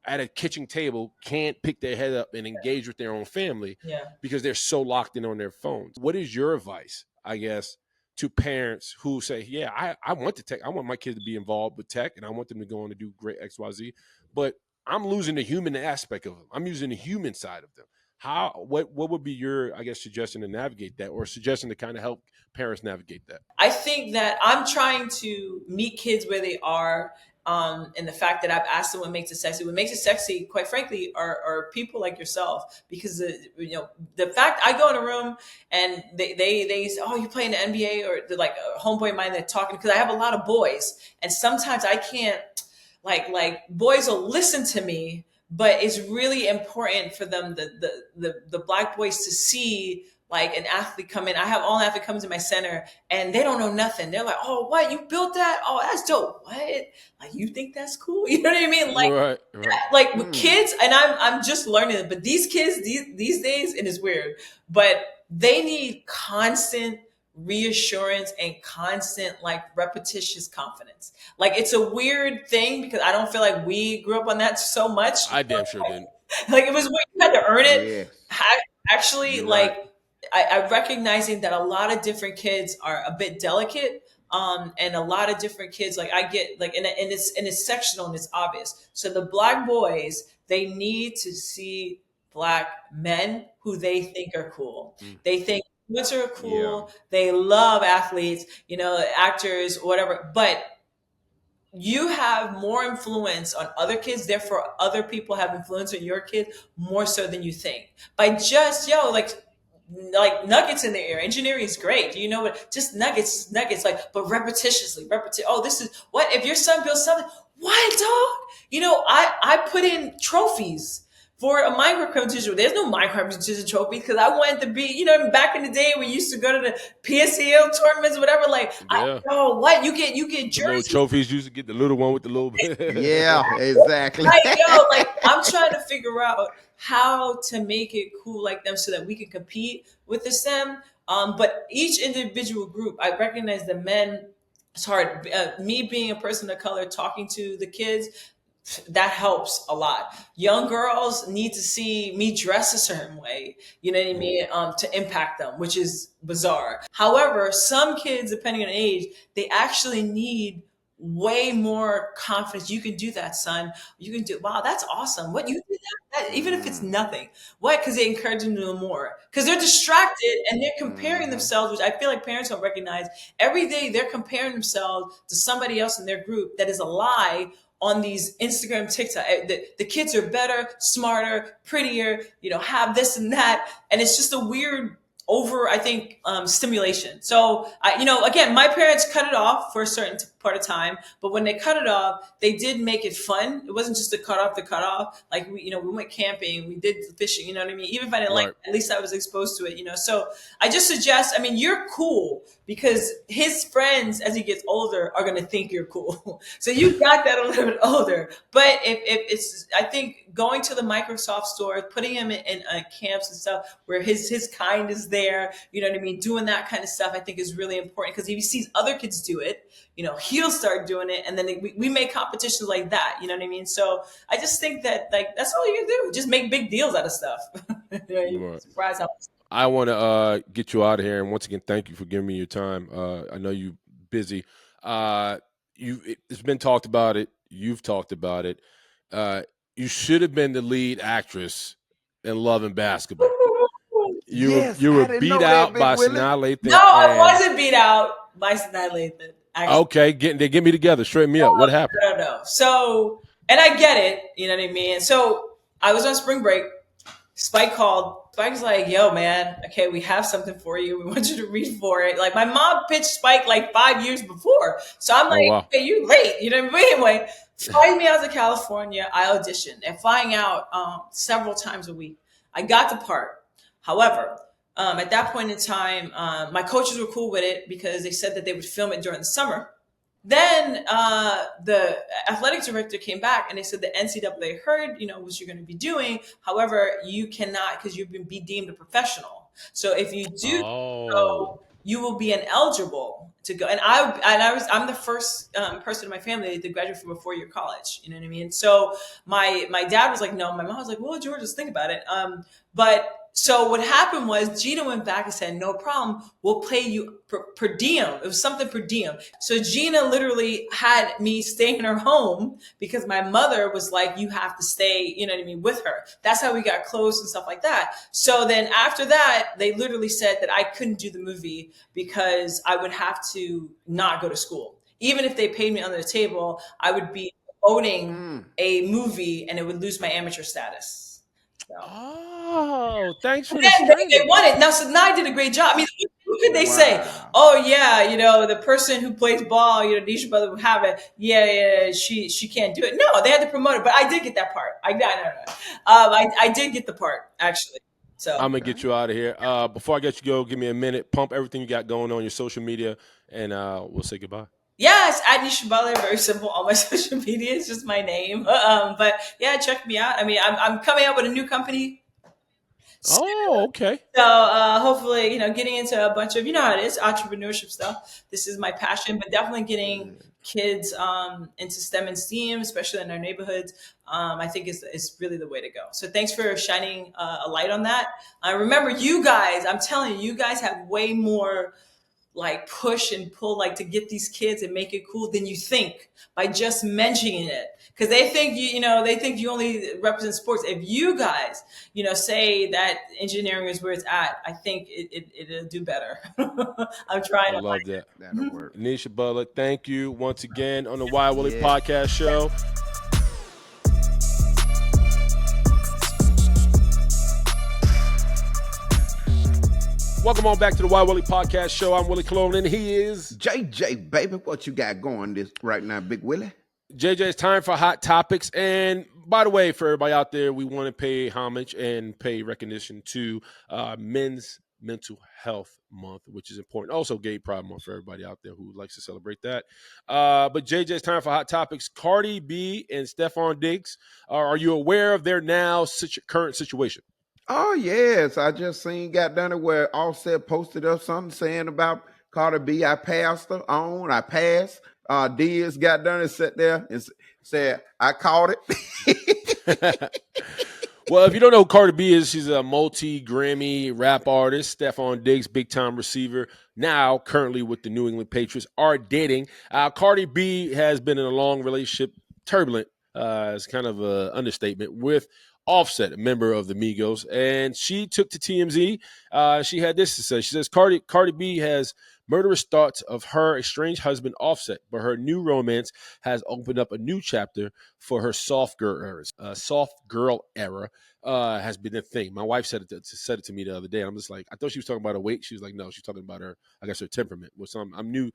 at a kitchen table, can't pick their head up and engage with their own family yeah. because they're so locked in on their phones. What is your advice, I guess, to parents who say, yeah, I want to tech, I want my kids to be involved with tech, and I want them to go on to do great XYZ, but I'm losing the human aspect of them. I'm using the human side of them. What would be your, I guess, suggestion to navigate that, or suggestion to kind of help parents navigate that? I think that I'm trying to meet kids where they are. And the fact that I've asked them what makes it sexy. What makes it sexy, quite frankly, are people like yourself. Because the fact I go in a room and they say, "Oh, you play in the NBA," or they're like a homeboy of mine. They're talking because I have a lot of boys, and sometimes I can't like boys will listen to me, but it's really important for them the black boys to see like an athlete come in. I have all athlete comes in my center and they don't know nothing. They're like, "Oh, what, you built that? Oh, that's dope. What? Like, you think that's cool?" You know what I mean? Right, right. Like with Mm. kids, and I'm just learning it, but these kids these days, and it's weird, but they need constant reassurance and constant like repetitious confidence. Like, it's a weird thing because I don't feel like we grew up on that so much. I damn sure didn't. Like, it was weird. You had to earn it. Yes, Actually, you're right. like, I recognizing that a lot of different kids are a bit delicate. And a lot of different kids, like, I get like, and it's sectional and it's obvious. So the black boys, they need to see black men who they think are cool. Mm. They think influencers are Yeah. cool. They love athletes, actors, whatever. But you have more influence on other kids, therefore other people have influence on your kid more so than you think. By just, like nuggets in the air. Engineering is great. Do you know what? Just nuggets, like, but repetitiously, Oh, this is what if your son builds something? What, dog? I put in trophies for a micro competition. There's no micro competition trophy because I wanted to be, back in the day we used to go to the PSEL tournaments, whatever. Like, Yeah. what you get The little jerseys. trophies used to get, the little one with the little. Yeah, exactly. Like, like, I'm trying to figure out how to make it cool like them so that we can compete with the STEM. But each individual group, I recognize the men. It's hard. Me being a person of color, talking to the kids, that helps a lot. Young girls need to see me dress a certain way, you know what I mean, to impact them, which is bizarre. However, some kids, depending on age, they actually need way more confidence. You can do that, son. You can do. Wow, that's awesome. What, you did that? Even if it's Mm. nothing. What? Because they encourage them to do more. Because they're distracted and they're comparing Mm-hmm. themselves, which I feel like parents don't recognize. Every day they're comparing themselves to somebody else in their group. That is a lie on these Instagram, TikTok. The kids are better, smarter, prettier, have this and that. And it's just a weird over, I think, stimulation. So, again, my parents cut it off for a certain part of time, but when they cut it off, they did make it fun. It wasn't just to cut off the cut off. Like, we went camping, we did fishing, you know what I mean? Even if I didn't like Right. it, at least I was exposed to it. So I just suggest, I mean, you're cool because his friends, as he gets older, are going to think you're cool. So you got that a little bit older. But if it's, I think going to the Microsoft store, putting him in camps and stuff where his kind is there, you know what I mean? Doing that kind of stuff, I think, is really important because if he sees other kids do it, he'll start doing it, and then we make competitions like that. You know what I mean? So I just think that like that's all you can do. Just make big deals out of stuff. You're Right. surprised how. I want to get you out of here, and once again, thank you for giving me your time. I know you're busy. It's been talked about it. You've talked about it. Uh, you should have been the lead actress in Love and Basketball. You were Yes, you I were didn't beat know that, out Big by Willie. Sanaa No, Lathan, I and wasn't beat out by Sinai Lathan. Actually, okay, they get me together, straighten me up. What happened? no. So, and I get it. You know what I mean? So I was on spring break. Spike called. Spike's like, yo, man, okay, we have something for you. We want you to read for it. Like, my mom pitched Spike like 5 years before. So I'm Oh like, wow. okay, you late. You know what I mean? Anyway, flying me out to California, I auditioned and flying out several times a week. I got the part. However, at that point in time, my coaches were cool with it because they said that they would film it during the summer. Then the athletic director came back and they said the NCAA heard, what you're going to be doing. However, you cannot because you've been be deemed a professional. So if you do Oh. go, you will be ineligible to go. And I'm the first person in my family to graduate from a 4-year college. You know what I mean? So my dad was like, no. My mom was like, well, George, just think about it. But so what happened was Gina went back and said, no problem. We'll pay you per diem. It was something per diem. So Gina literally had me staying in her home because my mother was like, you have to stay, you know what I mean, with her. That's how we got close and stuff like that. So then after that, they literally said that I couldn't do the movie because I would have to not go to school. Even if they paid me under the table, I would be owning a movie and it would lose my amateur status. So. Oh, thanks for the Then they strategy. won it. Now, so I did a great job. I mean, who could they say? Wow. Oh yeah, the person who plays ball, Niesha Butler would have it. Yeah, she can't do it. No, they had to promote it, but I did get that part. I did get the part actually. I'm So gonna Okay. get you out of here. Before I get you go, give me a minute. Pump everything you got going on your social media, and we'll say goodbye. yeah, it's at Niesha Butler. Very simple. All my social media is just my name. But yeah, check me out. I mean, I'm coming out with a new company. Oh, okay. So hopefully, getting into a bunch of, how it is, entrepreneurship stuff. This is my passion, but definitely getting kids into STEM and STEAM, especially in our neighborhoods, I think is really the way to go. So thanks for shining a light on that. Remember, you guys, I'm telling you, you guys have way more like push and pull like to get these kids and make it cool than you think by just mentioning it because they think they think you only represent sports. If you guys say that engineering is where it's at, I think it'll do better. I'm I trying to love that. That'll work. Niesha Butler, thank you once again on the Wild Willie Yes. Podcast Show. Welcome on back to the Wild Willie Podcast Show. I'm Willie Cologne, and he is JJ, baby, what you got going this right now, Big Willie? JJ. It's time for Hot Topics. And by the way, for everybody out there, we want to pay homage and pay recognition to Men's Mental Health Month, which is important. Also, Gay Pride Month for everybody out there who likes to celebrate that. But JJ, it's time for Hot Topics. Cardi B and Stephon Diggs, are you aware of their now current situation? Oh yes, I just seen got done it where Offset posted up something saying about Cardi B. I passed her on. I passed. Diaz got done and sat there and said, "I caught it." Well, if you don't know who Cardi B is, she's a multi-Grammy rap artist. Stephon Diggs, big-time receiver, now currently with the New England Patriots, are dating. Cardi B has been in a long relationship, turbulent, it's kind of an understatement, with Offset, a member of the Migos. And she took to TMZ. She had this to say. She says, Cardi B has murderous thoughts of her estranged husband Offset, but her new romance has opened up a new chapter for her soft girl era. Has been a thing. My wife said it to me the other day. I'm just like, I thought she was talking about her weight. She was like, no, she's talking about her, I guess, her temperament. I'm new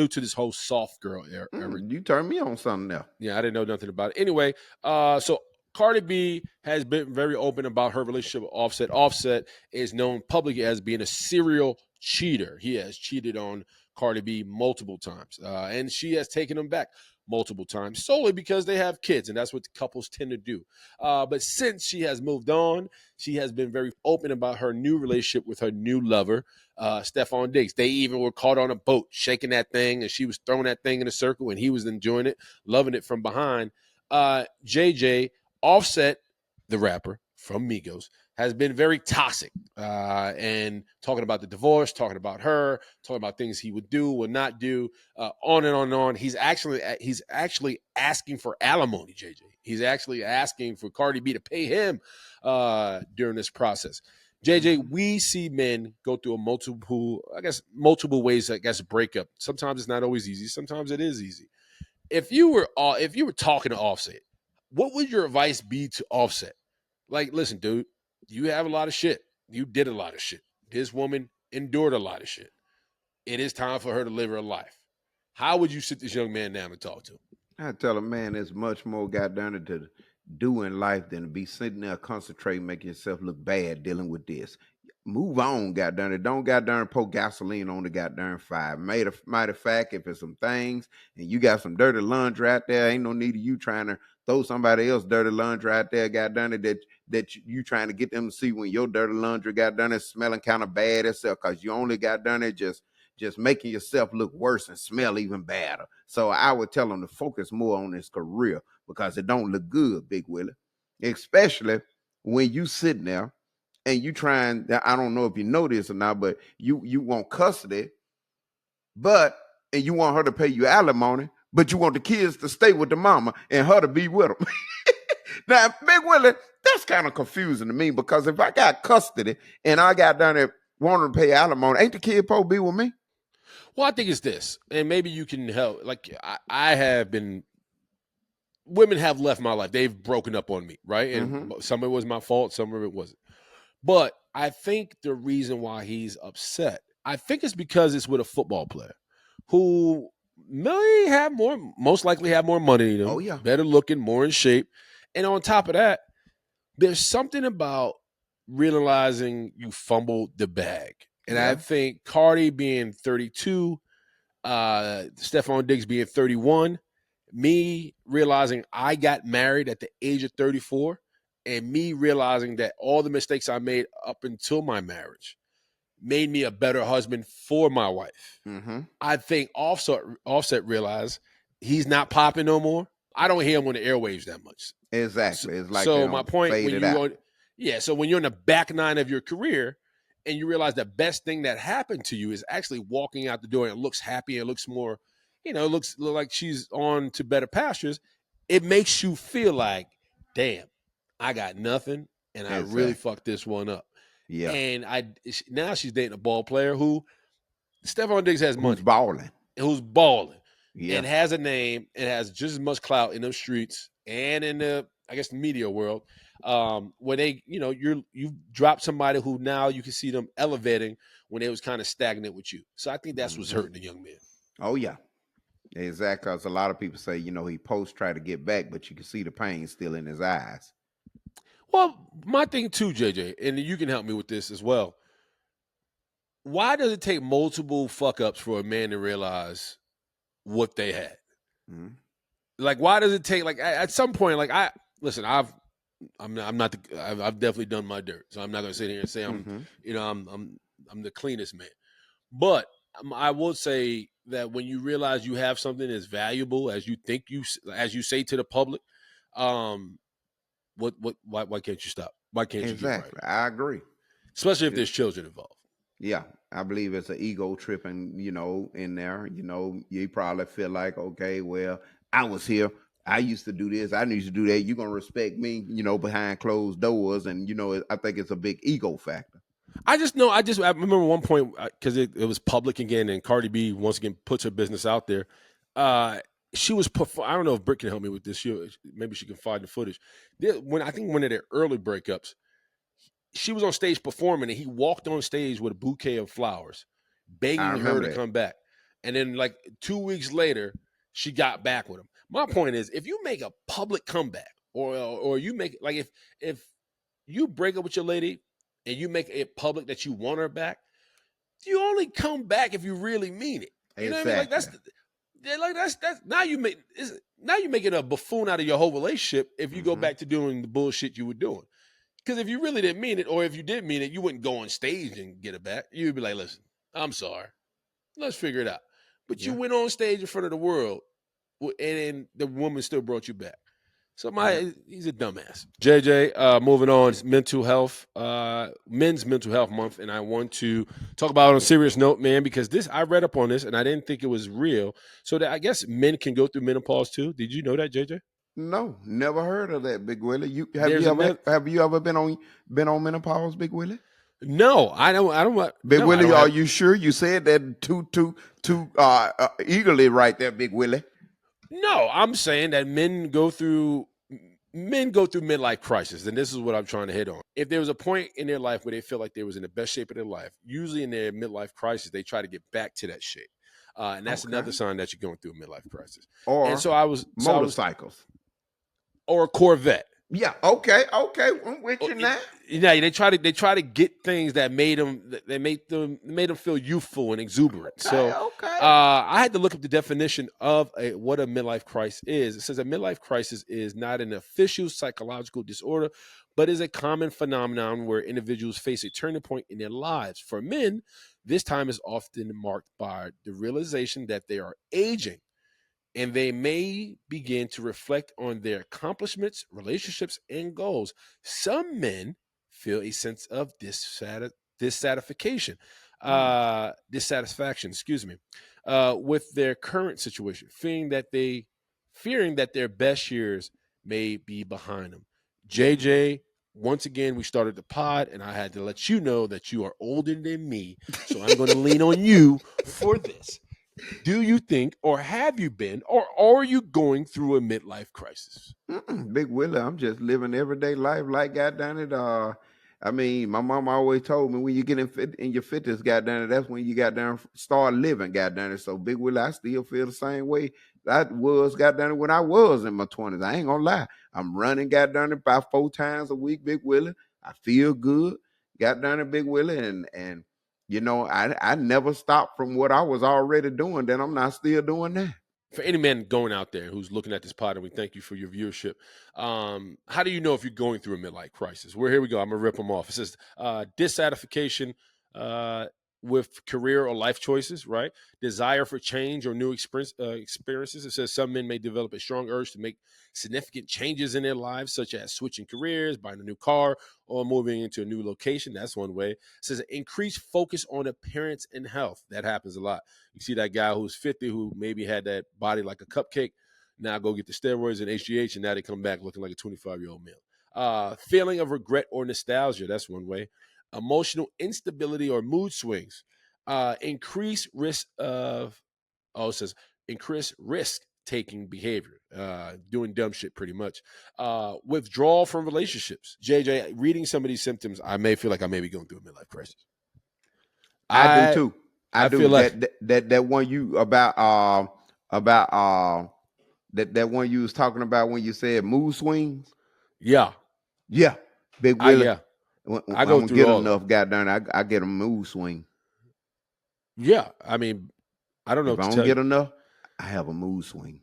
to this whole soft girl era. You turned me on something now. Yeah, I didn't know nothing about it. Anyway, so Cardi B has been very open about her relationship with Offset. Offset is known publicly as being a serial cheater. He has cheated on Cardi B multiple times, and she has taken him back multiple times, solely because they have kids, and that's what couples tend to do. But since she has moved on, she has been very open about her new relationship with her new lover, Stephon Diggs. They even were caught on a boat shaking that thing, and she was throwing that thing in a circle, and he was enjoying it, loving it from behind. JJ, Offset, the rapper from Migos, has been very toxic and talking about the divorce, talking about her, talking about things he would do, would not do, on and on and on. He's actually asking for alimony, JJ. He's actually asking for Cardi B to pay him during this process. JJ, we see men go through multiple ways, break up. Sometimes it's not always easy. Sometimes it is easy. If you were talking to Offset, what would your advice be to Offset? Like, listen, dude, you have a lot of shit. You did a lot of shit. This woman endured a lot of shit. It is time for her to live her life. How would you sit this young man down and talk to him? I tell a man there's much more goddamn it to do in life than to be sitting there concentrating, making yourself look bad dealing with this. Move on, goddamn it. Don't goddamn pour gasoline on the goddamn fire. Matter of fact, if it's some things and you got some dirty laundry out there, ain't no need of you trying to throw somebody else dirty laundry out there, goddamn it, that you trying to get them to see when your dirty laundry goddamn it smelling kind of bad itself, because you only goddamn it just making yourself look worse and smell even badder. So I would tell him to focus more on his career, because it don't look good, Big Willie. Especially when you sitting there and you trying, I don't know if you know this or not, but you want custody, and you want her to pay you alimony, but you want the kids to stay with the mama and her to be with them. Now, Big Willie, that's kind of confusing to me, because if I got custody and I got down there wanting to pay alimony, ain't the kid supposed to be with me? Well, I think it's this, and maybe you can help. Like, I have been, women have left my life. They've broken up on me, right? And some of it was my fault, some of it wasn't. But I think the reason why he's upset, I think it's because it's with a football player who may have most likely have more money than him, Oh, yeah. better looking, more in shape. And on top of that, there's something about realizing you fumbled the bag. And I think Cardi being 32, Stephon Diggs being 31, me realizing I got married at the age of 34, and me realizing that all the mistakes I made up until my marriage made me a better husband for my wife. I think Offset realized he's not popping no more. I don't hear him on the airwaves that much. Exactly. It's like so my point, when so when you're in the back nine of your career and you realize the best thing that happened to you is actually walking out the door, and it looks happy, and it looks more, it looks like she's on to better pastures, it makes you feel like, damn, I got nothing, and I really fucked this one up. Yeah. And now she's dating a ball player who, Stephon Diggs, has money. Who's balling. Yeah. And has a name and has just as much clout in those streets and in the, I guess, the media world, where they, you've dropped somebody who now you can see them elevating when they was kind of stagnant with you. So I think that's what's hurting the young man. Oh, yeah. Exactly. Because a lot of people say, he try to get back, but you can see the pain still in his eyes. Well, my thing too, JJ, and you can help me with this as well. Why does it take multiple fuck ups for a man to realize what they had? Like, why does it take, like, at some point, like, I've definitely done my dirt, so I'm not gonna sit here and say I'm the cleanest man, but I will say that when you realize you have something as valuable as you think as you say to the public, why can't you stop? Why can't you get right? I agree. Especially if there's children involved. Yeah, I believe it's an ego tripping, in there. You probably feel like, okay, well, I was here. I used to do this. I used to do that. You're going to respect me, behind closed doors. And, I think it's a big ego factor. I remember one point, because it was public again, and Cardi B once again puts her business out there. She was, I don't know if Britt can help me with this. Maybe she can find the footage. When I think one of their early breakups, she was on stage performing, and he walked on stage with a bouquet of flowers, begging her to come back. And then, like, 2 weeks later, she got back with him. My point is, if you make a public comeback, or you make, like, if you break up with your lady and you make it public that you want her back, you only come back if you really mean it. You know what I mean? Like, Yeah, like that's now you now you making a buffoon out of your whole relationship if you go Mm-hmm. back to doing the bullshit you were doing. Because if you really didn't mean it, or if you did mean it, you wouldn't go on stage and get it back. You'd be like, "Listen, I'm sorry. Let's figure it out." But you Yeah. went on stage in front of the world, and then the woman still brought you back. So Yeah. he's a dumbass. JJ, moving on, it's mental health, Men's Mental Health Month, and I want to talk about it on a serious note, man, because I read up on this and I didn't think it was real. So that I guess men can go through menopause too. Did you know that, JJ? No, never heard of that, Big Willie. You There's another. have you ever been on menopause, Big Willie? No, I don't. I don't. Big No, I Willie, don't are have. you sure? You said that too eagerly right there, Big Willie. No, I'm saying that men go through midlife crisis, and this is what I'm trying to hit on. If there was a point in their life where they feel like they was in the best shape of their life, usually in their midlife crisis, they try to get back to that shape, and that's Okay. another sign that you're going through a midlife crisis. And Or so I was, motorcycles. or a Corvette. Yeah. Okay. Okay. I'm with you now. Yeah, they try to get things that made them feel youthful and exuberant. Okay. So Okay. I had to look up the definition of what a midlife crisis is. It says a midlife crisis is not an official psychological disorder, but is a common phenomenon where individuals face a turning point in their lives. For men, this time is often marked by the realization that they are aging and they may begin to reflect on their accomplishments, relationships, and goals. Some men feel a sense of dissatisfaction, Mm. dissatisfaction, excuse me, with their current situation, fearing that their best years may be behind them. JJ, once again, we started the pod, and I had to let you know that you are older than me, so I'm going to lean on you for this. Do you think, or have you been, or are you going through a midlife crisis? Big Willie, I'm just living everyday life like goddamn it. I mean, my mom always told me when you get in your fifties, goddamn it, that's when you goddamn start living, goddamn it. So Big Willie, I still feel the same way that was goddamn it when I was in my 20s. I ain't gonna lie. I'm running goddamn it about 4 times a week, Big Willie. I feel good, goddamn it, Big Willie, and I never stopped from what I was already doing. Then I'm not still doing that. For any man going out there who's looking at this pod, and we thank you for your viewership. How do you know if you're going through a midlife crisis? Well, here we go. I'm gonna rip them off. It says dissatisfaction uh, with career or life choices, right? Desire for change or new experiences. It says some men may develop a strong urge to make significant changes in their lives, such as switching careers, buying a new car, or moving into a new location. That's one way. It says increased focus on appearance and health. That happens a lot. You see that guy who's 50 who maybe had that body like a cupcake. Now go get the steroids and HGH, and now they come back looking like a 25-year-old male. Feeling of regret or nostalgia. That's one way. Emotional instability or mood swings. Increased risk of, it says increased risk taking behavior, doing dumb shit pretty much. Withdrawal from relationships. JJ, reading some of these symptoms, I may feel like I may be going through a midlife crisis. I do I too. I I feel do. like That one you about that one you was talking about when you said mood swings. yeah, Yeah, Big I Willie. yeah, When I I go don't through get all of enough, them. goddamn, I get a mood swing. Yeah, I mean, I don't know If what I to don't tell you. get enough, I have a mood swing.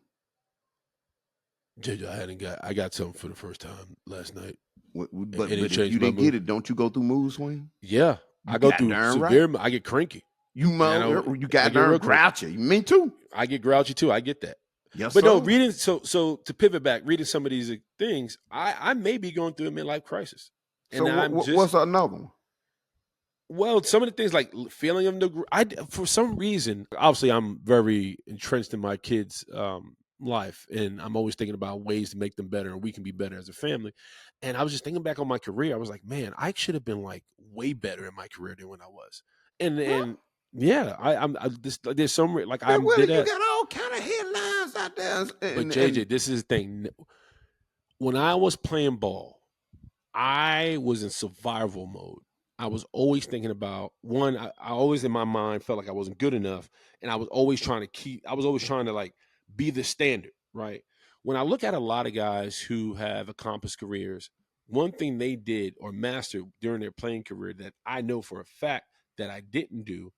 JJ, I got something for the first time last night, But and it but if changed you my didn't get mood. it, don't you go through mood swing? Yeah, You I go got through darn right. severe. I get cranky, You and I know you I got get darn real cranky. grouchy. Me too. I get grouchy too. I get that. Yes, But no, sir. reading so to pivot back, reading some of these things, I may be going through a midlife crisis, So and I'm just what's another one? well, some of the things like feeling of the for some reason, obviously, I'm very entrenched in my kids' life, and I'm always thinking about ways to make them better, and we can be better as a family. And I was just thinking back on my career. I was like, man, I should have been like way better in my career than when I was. Huh? And yeah, there's some like Big I'm did Willie, you that. got all kind of headlines out there, But and JJ, this is the thing. When I was playing ball, I was in survival mode. I was always thinking about one. I always in my mind felt like I wasn't good enough, and I was always trying to I was always trying to like be the standard, right? When I look at a lot of guys who have accomplished careers, one thing they did or mastered during their playing career that I know for a fact that I didn't do,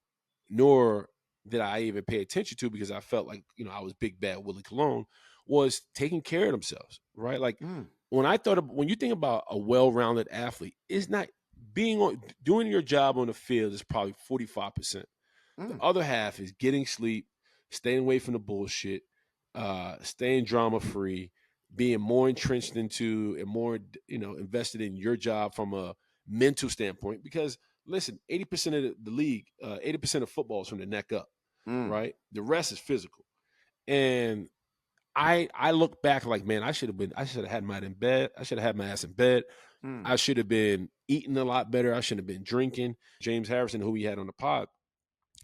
nor that I even pay attention to because I felt like, I was big bad Willie Colon, was taking care of themselves, right? Like Mm. when you think about a well-rounded athlete, it's not doing your job on the field is probably 45%. The Mm. other half is getting sleep, staying away from the bullshit, staying drama free, being more entrenched into and more, invested in your job from a mental standpoint. Because listen, 80% of the league, 80% of football is from the neck up, Mm. right? The rest is physical. And I look back like, man, I should have had my in bed. I should have had my ass in bed. Mm. I should have been eating a lot better. I shouldn't have been drinking. James Harrison, who we had on the pod,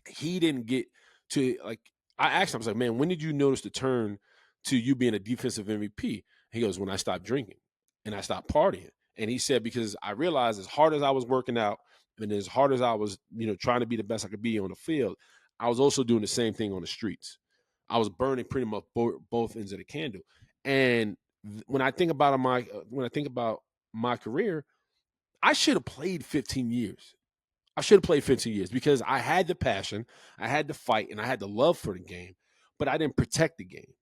he didn't get to, like, I asked him, I was like, man, when did you notice the turn to you being a defensive MVP? He goes, when I stopped drinking and I stopped partying. And he said, because I realized as hard as I was working out and as hard as I was, trying to be the best I could be on the field, I was also doing the same thing on the streets. I was burning pretty much both ends of the candle. And when I think about my career, I should have played 15 years. I should have played 15 years because I had the passion, I had the fight, and I had the love for the game, but I didn't protect the game.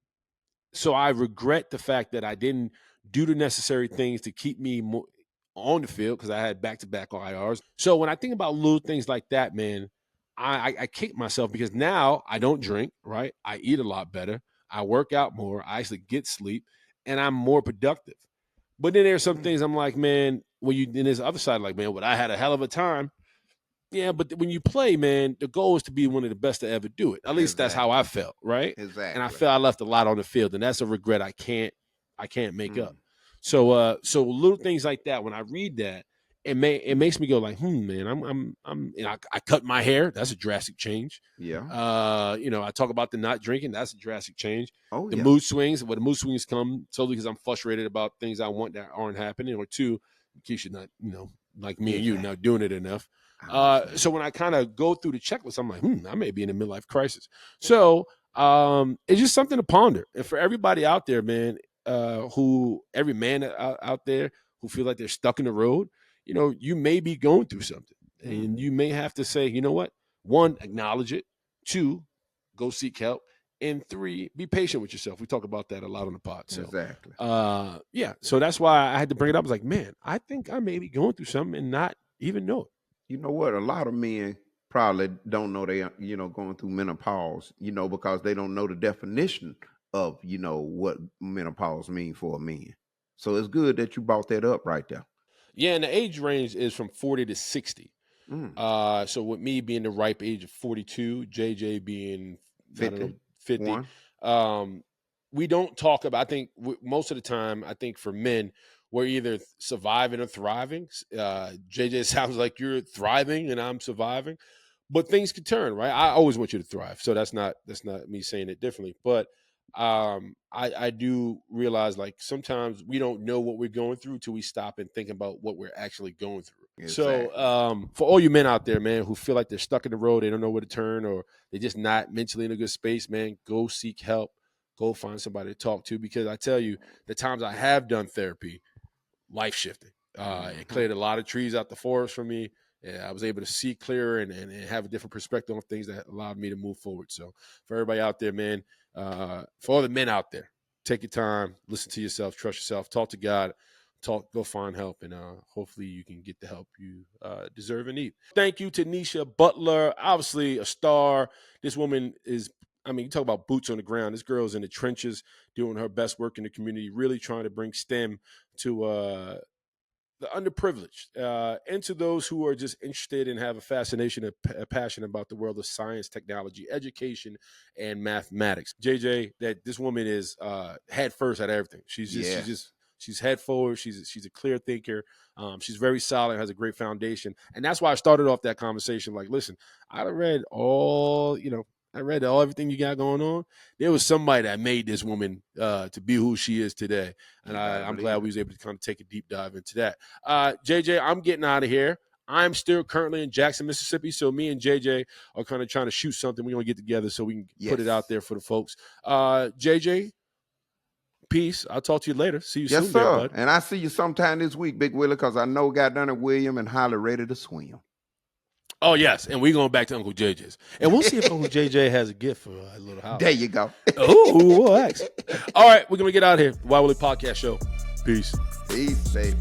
So I regret the fact that I didn't do the necessary things to keep me on the field because I had back-to-back IRs. So when I think about little things like that, man, I kick myself because now I don't drink, right? I eat a lot better. I work out more. I actually get sleep, and I'm more productive. But then there's some Mm. things I'm like, man, then there's the other side, like, man, I had a hell of a time. Yeah, but when you play, man, the goal is to be one of the best to ever do it. At least that's how I Exactly. felt, right? And I Exactly. felt I left a lot on the field, and that's a regret I can't make up. Mm. So little things like that. When I read that, it makes me go like, man, I cut my hair. That's a drastic change. Yeah. I talk about the not drinking. That's a drastic change. Oh The yeah. mood swings, when the mood swings come solely because I'm frustrated about things I want that aren't happening, or two, Keisha not, like me and you, Exactly. not doing it enough. I So understand. when I kind of go through the checklist, I'm like, I may be in a midlife crisis. So it's just something to ponder. And for everybody out there, man, every man out there who feel like they're stuck in the road, you may be going through something, Mm. and you may have to say, you know what? One, acknowledge it. Two, go seek help. And three, be patient with yourself. We talk about that a lot on the pod. So, Exactly. yeah. So that's why I had to bring it up. I was like, man, I think I may be going through something and not even know it. You know what? A lot of men probably don't know they are, going through menopause, because they don't know the definition of, what menopause mean for a man. So it's good that you brought that up right there. Yeah, and the age range is from 40 to 60. Mm. So with me being the ripe age of 42, JJ being, I don't know, 50, 51. um, we don't talk about, I think most of the time, I think for men, we're either surviving or thriving. JJ sounds like you're thriving and I'm surviving, but things could turn, right? I always want you to thrive. So that's not me saying it differently, but I do realize, like, sometimes we don't know what we're going through till we stop and think about what we're actually going through. So Exactly. for all you men out there, man, who feel like they're stuck in the road, they don't know where to turn, or they're just not mentally in a good space, man, go seek help. Go find somebody to talk to, because I tell you, the times I have done therapy, life shifting. It Hmm. cleared a lot of trees out the forest for me. Yeah, I was able to see clearer and have a different perspective on things that allowed me to move forward. So for everybody out there, man, for all the men out there, take your time, listen to yourself, trust yourself, talk to God, go find help, and hopefully you can get the help you deserve and need. Thank you to Niesha Butler, obviously a star. This woman is, I mean, you talk about boots on the ground. This girl's in the trenches doing her best work in the community, really trying to bring STEM to the underprivileged, and to those who are just interested and have a fascination and a passion about the world of science, technology, education, and mathematics. JJ, that this woman is head first at everything. Yes. She's head forward. She's a clear thinker. She's very solid, has a great foundation, and that's why I started off that conversation. Like, listen, I read all, I read everything you got going on. There was somebody that made this woman to be who she is today, and You better I'm glad believe we it. was able to kind of take a deep dive into that. JJ, I'm getting out of here. I'm still currently in Jackson, Mississippi, so me and JJ are kind of trying to shoot something. We're gonna get together so we can put it out Yes. there for the folks. JJ, peace. I'll talk to you later. See you Yes, soon, there, sir. bud. And I see you sometime this week, Big Willie, because I know got done at William and Holly ready to swim. Oh, yes. And we're going back to Uncle JJ's. And we'll see if Uncle JJ has a gift for a little house. There you go. Ooh, we'll ask. All right, we're going to get out of here. Why Will It Podcast Show. Peace. Peace, baby.